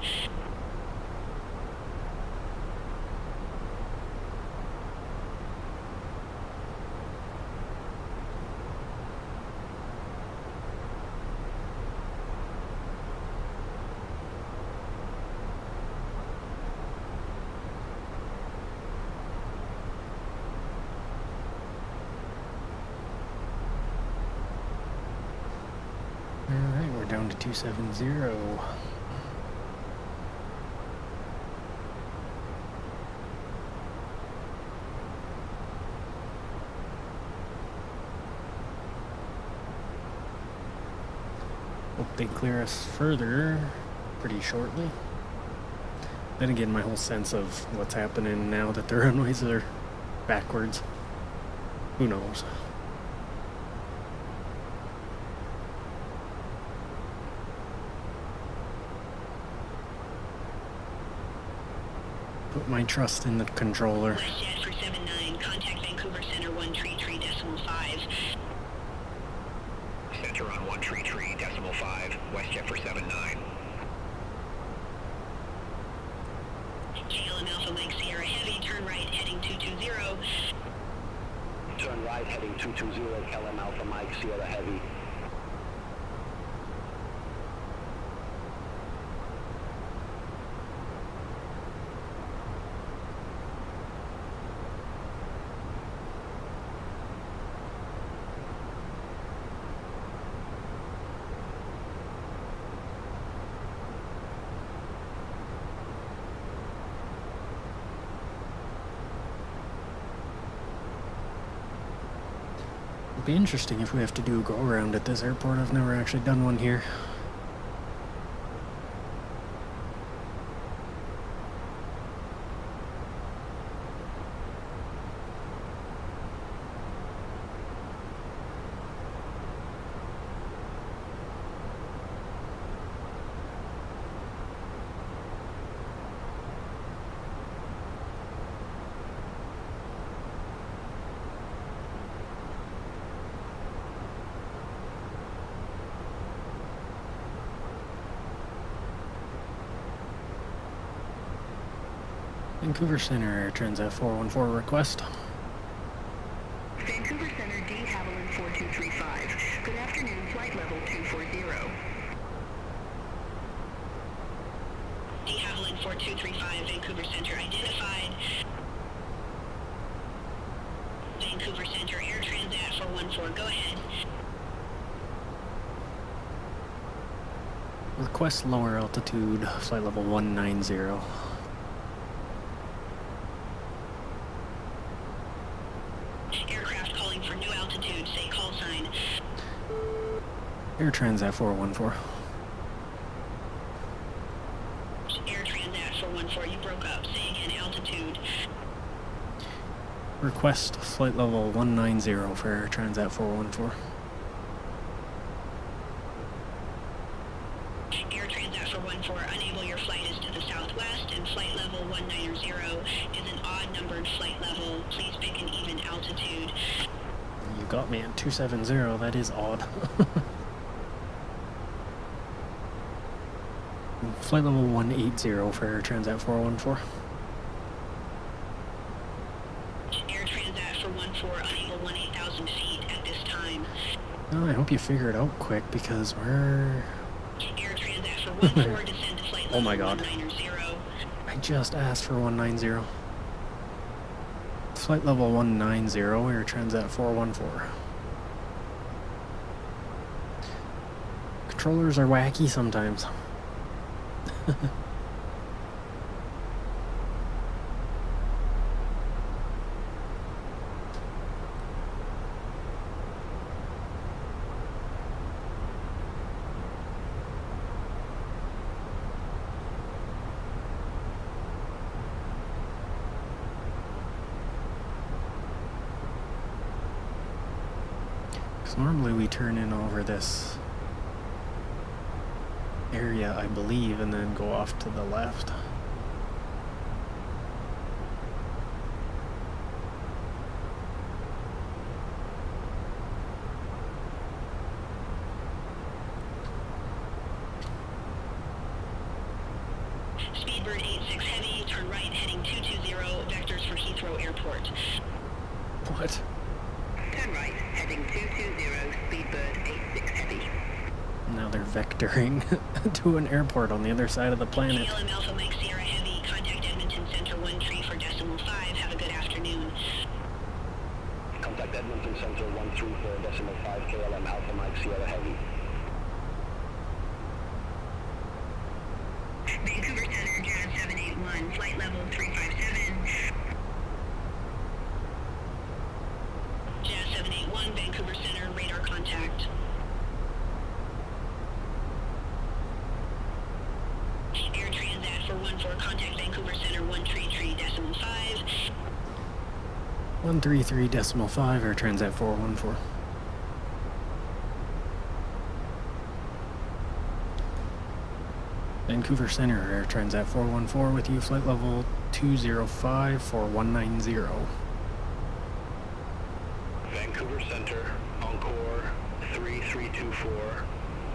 Alright, we're down to 270. Hope they clear us further pretty shortly. Then again, my whole sense of what's happening now that the runways are backwards, who knows? Put my trust in the controller. WestJet for 79, contact Vancouver Center 133.5. Center on 133.5, WestJet for 79. KLM Alpha Mike Sierra Heavy, turn right, heading 220. Turn right, heading 220, KLM Alpha Mike Sierra Heavy. It'd be interesting if we have to do a go around at this airport. I've never actually done one here. Vancouver Center, Air Transat 414 request. Vancouver Center, D. Haviland 4235. Good afternoon, flight level 240. D. Haviland 4235, Vancouver Center identified. Vancouver Center, Air Transat 414, go ahead. Request lower altitude, flight level 190. Aircraft calling for new altitude, say call sign. Air Transat 414. Air Transat 414, you broke up. Say again, altitude. Request flight level 190 for Air Transat 414. Air Transat 414, unable, your flight is to the southwest, and flight level 190 is an odd-numbered flight level. Please pick an even altitude. You got me at 270, that is odd. Flight level 180 for Air Transat 414. Air Transat 414, unable 18,000 feet at this time. Well, I hope you figure it out quick because we're... Air Transat 414, descend to flight level Oh my god. 190. I just asked for 190. Flight level 190, Air Transat 414. Controllers are wacky sometimes. Normally we turn in over this area, I believe, and then go off to the left. Speedbird 86 Heavy, turn right, heading 220, vectors for Heathrow Airport. What? Turn right, heading 220, Speedbird 86 Heavy. Now they're vectoring to an airport on the other side of the planet. KLM Alpha Mike Sierra Heavy, contact Edmonton Center 13 for decimal 5. Have a good afternoon. Contact Edmonton Center 13 for decimal 5, KLM Alpha Mike Sierra Heavy. Vancouver Center, Jazz 781, flight level 357. Jazz 781, Vancouver Center, radar contact. Air Transat 414, contact Vancouver Center 133 decimal 5. 133 decimal 5, Air Transat 414. Vancouver Center, Air Transat 414 with you, flight level 205 for 190. Vancouver Center, Encore 3324.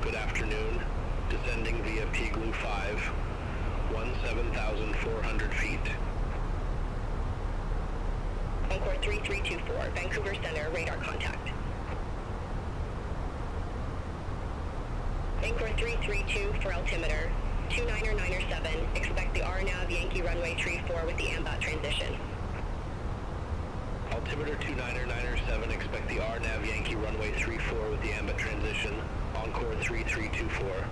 Good afternoon. Descending via Piglu 5, 17,400 feet. Encore 3324, Vancouver Center, radar contact. Encore 332 for altimeter, 29907, expect the RNAV Yankee runway tree 4 with the AMBAT transition. Altimeter 29907, expect the RNAV Yankee runway 34 with the AMBAT transition. Encore 3324.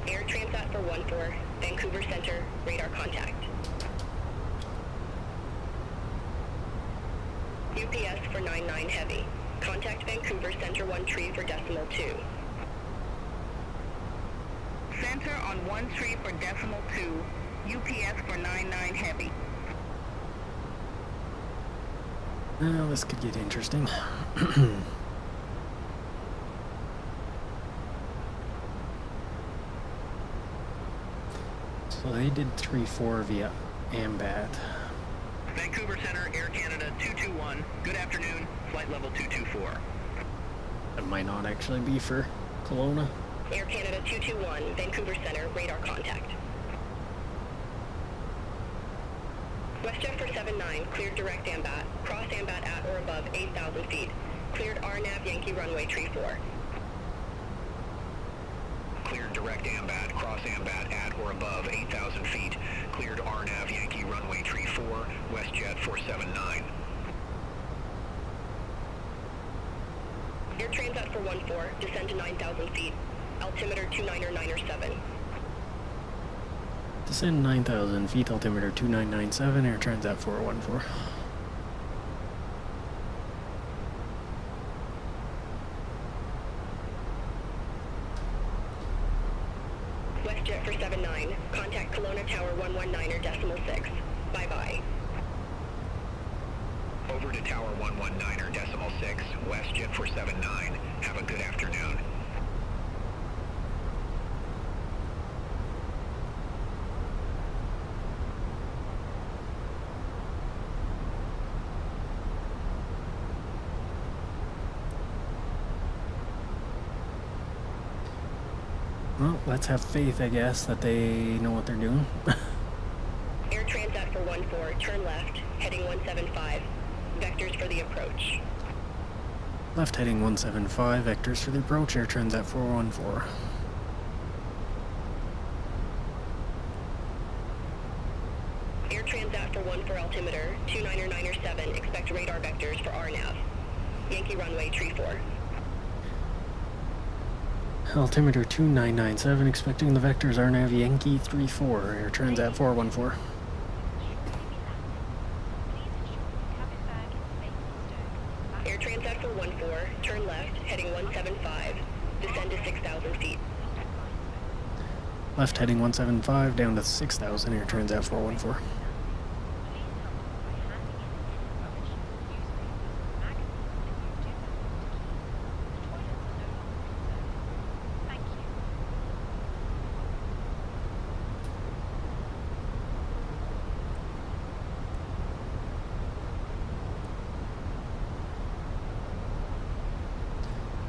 Air Transat 414, Vancouver Center, radar contact. UPS for 99 Heavy. Contact Vancouver Center 13 for decimal 2. Center on 13 for decimal 2. UPS for 99 Heavy. Well, this could get interesting. So they did 3-4 via AMBAT. Vancouver Center, Air Canada 221. Good afternoon. Flight level 224. That might not actually be for Kelowna. Air Canada 221, Vancouver Center, radar contact. WestJet for 79, cleared direct AMBAT, cross AMBAT at or above 8,000 feet. Cleared RNAV Yankee runway tree 4. Cleared direct AMBAT, cross AMBAT at or above 8,000 feet. Cleared RNAV Yankee runway tree 4, WestJet 479. Air Transat for 14, descend to 9,000 feet. Altimeter 2997. Descend 9,000 feet, altimeter 2997, Air Transat 414. WestJet for 79, contact Kelona Tower 119 decimal 6. Bye-bye. Over to Tower 119 decimal 6, WestJet 479. Have a good afternoon. Well, let's have faith, I guess, that they know what they're doing. Air Transat for 14, turn left, heading 175. Vectors for the approach. Left heading 175, vectors for the approach, Air Transat 414. Air Transat for 14 altimeter 2997, expect radar vectors for RNAV. Yankee runway tree 4. Altimeter 2997, expecting the vectors RNAV Yankee 34, Air Transat 414. Air Transat for 14, turn left, heading 175, descend to 6,000 feet. Left heading 175, down to 6,000, Air Transat 414.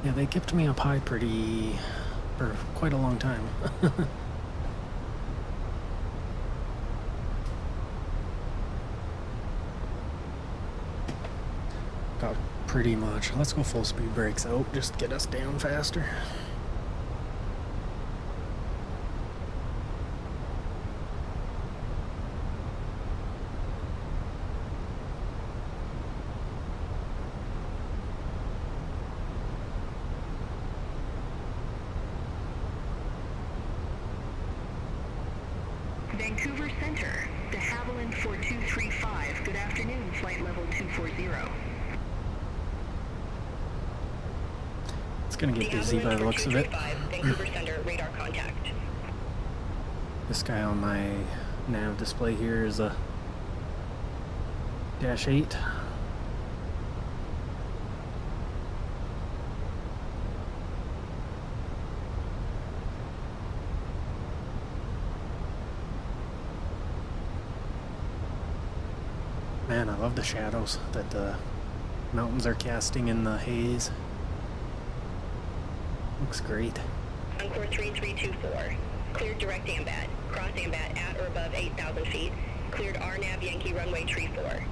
Yeah, they kept me up high for quite a long time. Got pretty much. Let's go full speed brakes out, just get us down faster. Vancouver Center, de Havilland 4235. Good afternoon, flight level 240. It's gonna get busy by the looks of it. Vancouver Center, radar contact. This guy on my nav display here is a Dash 8. Man, I love the shadows that the mountains are casting in the haze. Looks great. Encore 3324. Cleared direct AMBAT. Cross AMBAT at or above 8,000 feet. Cleared RNAV Yankee runway tree 4.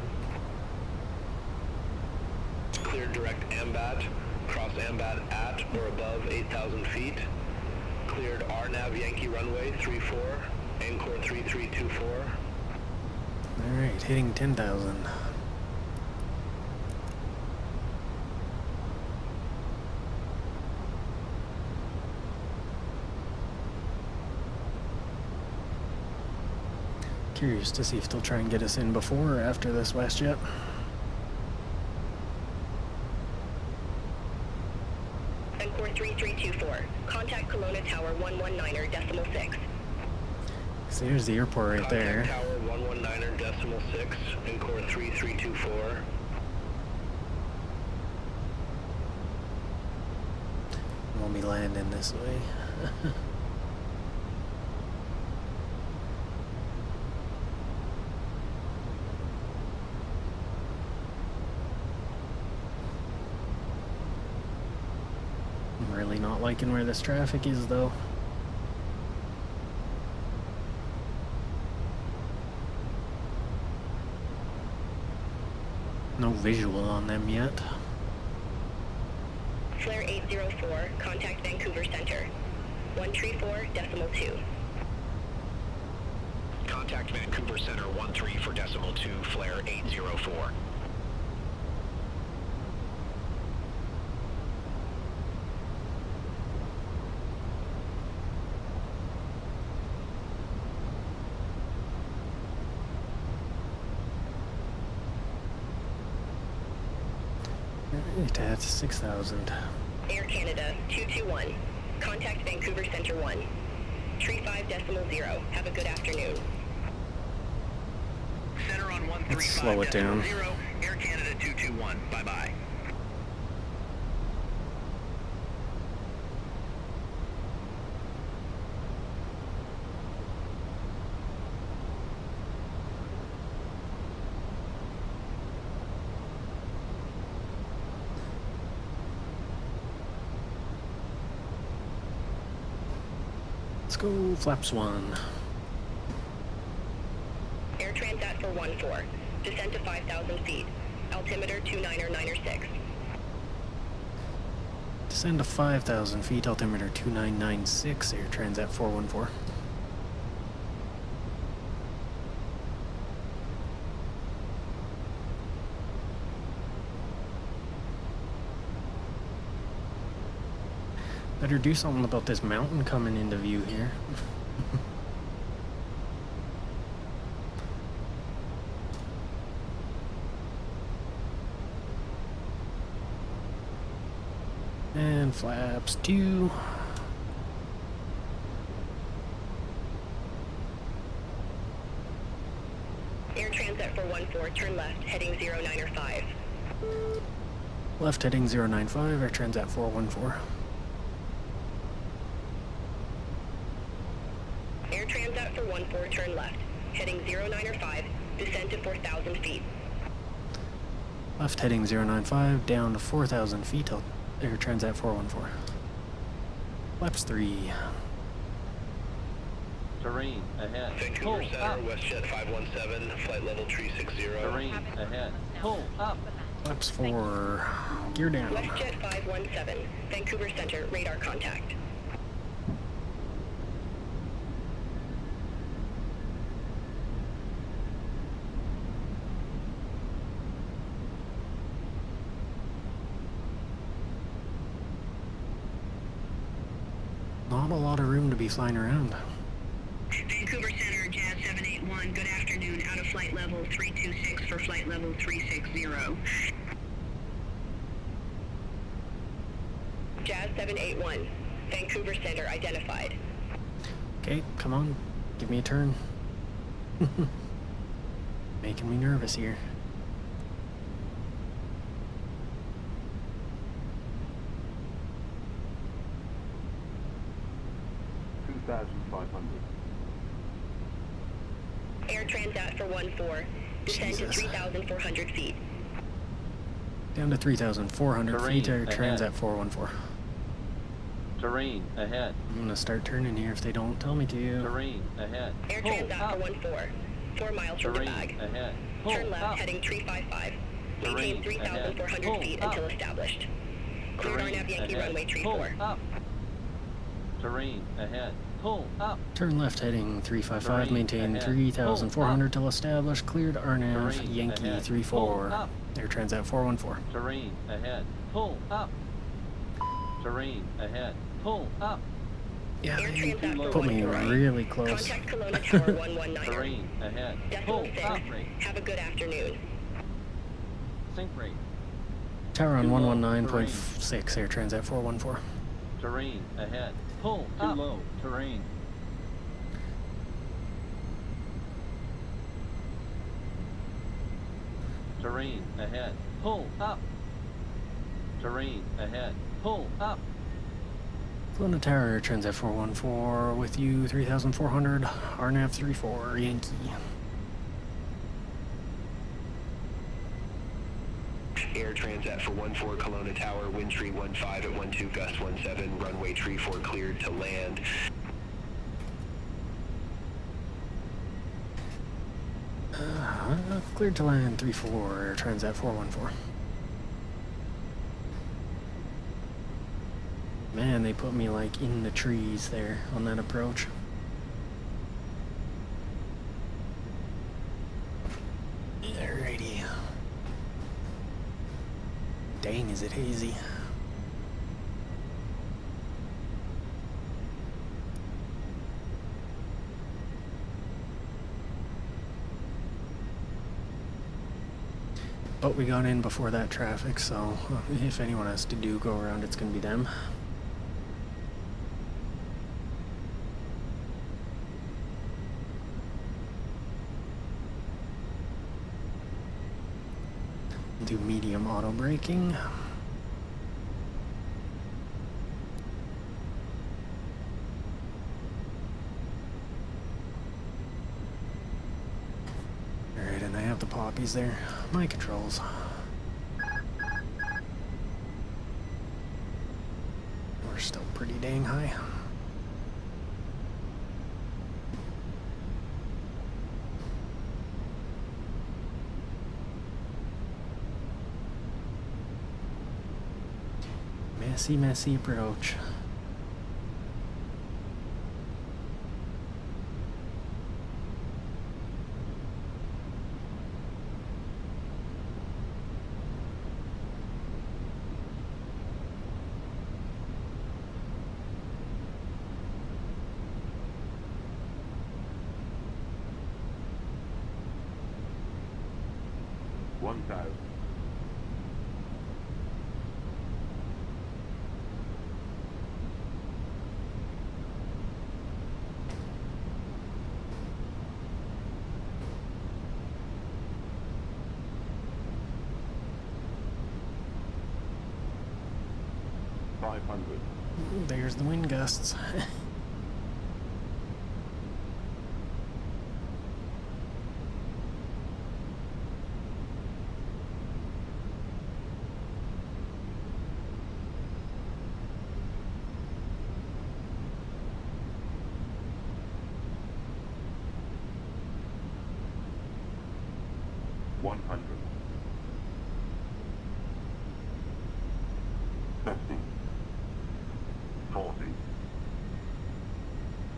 Cleared direct AMBAT. Cross AMBAT at or above 8,000 feet. Cleared RNAV Yankee runway 34. Encore 3324. Alright, hitting 10,000. Curious to see if they'll try and get us in before or after this WestJet. Encore 3324. Contact Kelona Tower 119 decimal 6. So there's the airport right there. Contact Tower 119 decimal 6. Encore 3324. We'll be landing this way. I'm really not liking where this traffic is though. No visual on them yet. Flare 804, contact Vancouver Center. 134.2. Contact Vancouver Center 13.2, flare 804. Right at 6,000. Air Canada 221, contact Vancouver Center 1. Tree 5.0. Have a good afternoon. Center on Let's slow it down. 135.0, Air Canada 221. Bye-bye. Let's go flaps 1. Air Transat 414, descend to 5,000 feet. Altimeter 29996. Descend to 5,000 feet, altimeter 2996, Air Transat 414. Better do something about this mountain coming into view here. And flaps 2. Air Transat 414, turn left, heading 0905. Left heading 095, Air Transat 414. Air Transat 414, turn left, heading 0905, descend to 4,000 feet. Left heading 095, down to 4,000 feet, Air Transat 414. Flaps 3. Terrain ahead. Vancouver Pull Center, up. WestJet 517, flight level 360. Terrain ahead. Pull up. Flaps 4. Gear down. WestJet 517, Vancouver Center, radar contact. Not a lot of room to be flying around. Vancouver Center, Jazz 781, good afternoon, out of flight level 326 for flight level 360. Jazz 781, Vancouver Center identified. Okay, come on. Give me a turn. Making me nervous here. Air Transat for 14, descend to Jesus. 3,400 feet. Down to 3,400 Terrain feet, Air ahead. Transat 414. Terrain ahead. I'm gonna start turning here if they don't tell me to. Terrain ahead. Air Pull Transat up. for 14, 4 miles from the Terrain bag. ahead. Pull Turn left, up. heading 355. Maintain Terrain 3,400 ahead. feet Pull until up. established. Cleared Terrain RNAV Yankee ahead. runway tree Pull 4. up. Terrain ahead. Pull up. Turn left heading 355, Terrain maintain ahead. 3,400 till established. Cleared RNAV Terrain Yankee ahead. 34. Pull up. Air Transat 414. Terrain ahead. Pull up. Terrain ahead. Pull up. Yeah, Air they Transat for put me 14. really close. Contact Kelona Tower 119. Terrain ahead. Decimal Pull 6. up rate. Have a good afternoon. Sync rate. Tower on Too low. 119.6, Air Transat 414. Terrain ahead. Pull up. Too low. Terrain. Terrain ahead. Pull up. Terrain ahead. Pull up. Kelona Tower, Air Transat 414 with you, 3,400, RNAV 34, Yankee. Air Transat for 14, Kelona Tower, wind tree 15 at 12, gust 17, runway tree 4 cleared to land. Cleared to land 3-4, Air Transat 414. Man, they put me like in the trees there on that approach. Alrighty. Dang, is it hazy. But we got in before that traffic, so if anyone has to go around, it's gonna be them. Do medium auto braking. Alright, and I have the poppies there. My controls. We're still pretty dang high. Messy approach. There's the wind gusts.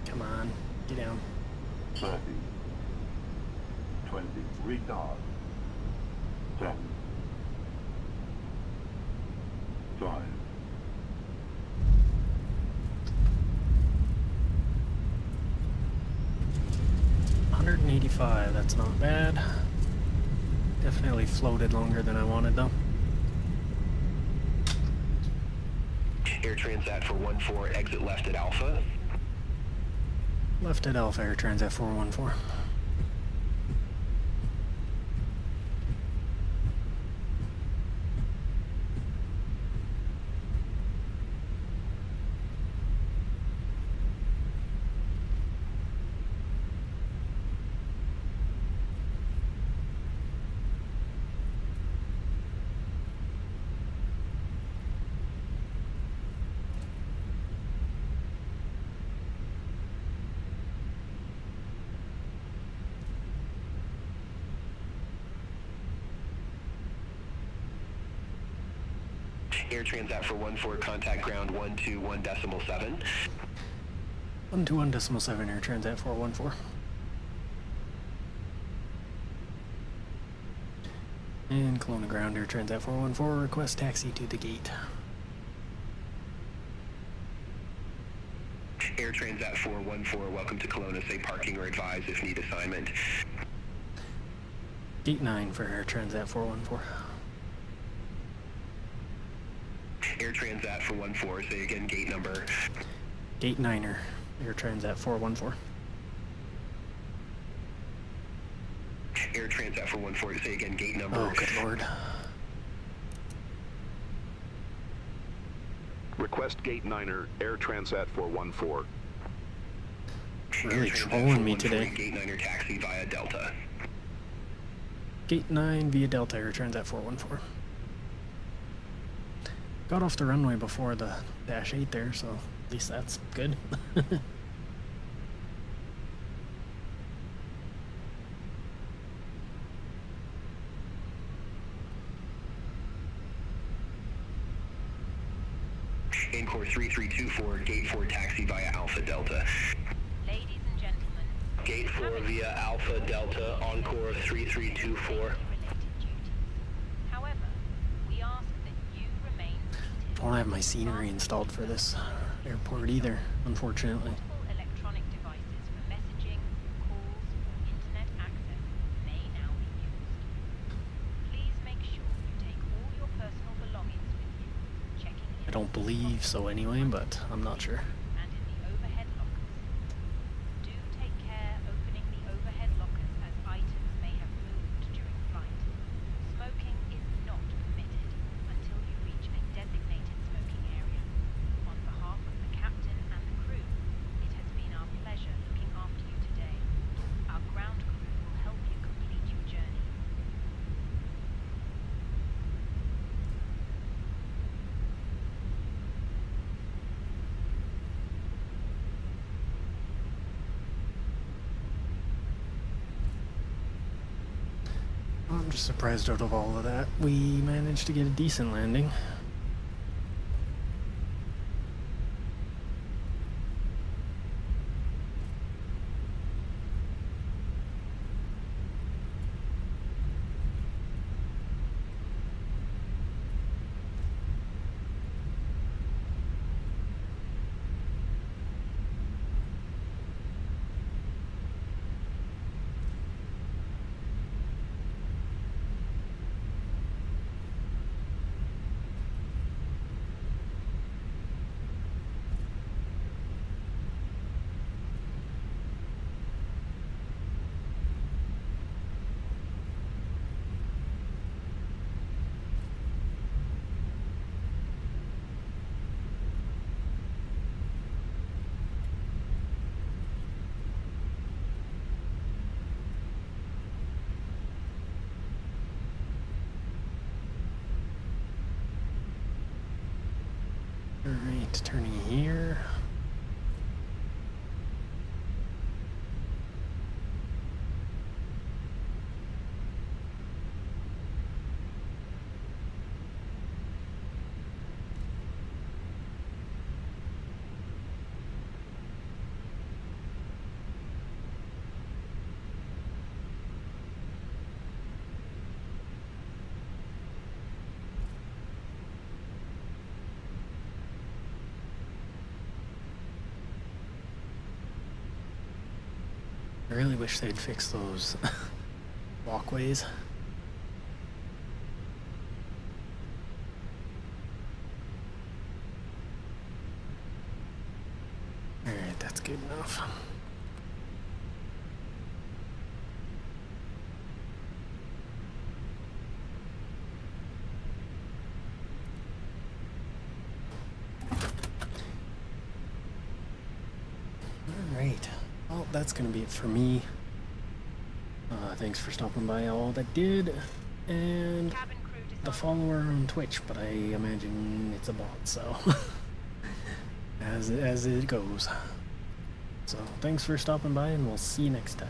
Come on, get down. 30, 20, retard. 10, 5. 185, that's not bad. Definitely floated longer than I wanted though. Air Transat 414, exit left at Alpha. Left at Alpha, Air Transat 414. Air Transat 414, contact ground 121.7. 121.7, Air Transat 414. And Kelona ground, Air Transat 414, request taxi to the gate. Air Transat 414, welcome to Kelona. Say parking or advise if need assignment. Gate 9 for Air Transat 414. Air Transat 414, say again gate number. Gate 9er, Air Transat 414. Air Transat 414, say again gate number. Oh, good lord. Request gate 9er, Air Transat 414. Really trolling me today. Gate 9er taxi via Delta. Gate 9 via Delta, Air Transat 414. Got off the runway before the Dash 8 there, so at least that's good. 3324, gate 4 taxi via Alpha Delta. Ladies and gentlemen, Gate 4 via Alpha Delta, Encore 3324. related duties. However, we ask that you remain seated. I don't have my scenery installed for this airport either, unfortunately. Multiple electronic devices for messaging, calls, or internet access may now be used. Please make sure you take all your personal belongings with you, checking in I don't believe so anyway, but I'm not sure. and in the overhead lockers. Do take care opening the overhead lockers as items may have moved during flight. Smoking is not permitted until you reach a designated smoking area. On behalf of the captain and the crew, it has been our pleasure looking after you today. Our ground crew will help you complete your journey. I'm just surprised out of all of that, we managed to get a decent landing. Alright, turning here. I really wish they'd fix those walkways. Alright, that's good enough. Alright. Well, that's gonna be it for me. Thanks for stopping by all that did, and Cabin crew the follower on Twitch, but I imagine it's a bot, so as it goes. So thanks for stopping by, and we'll see you next time.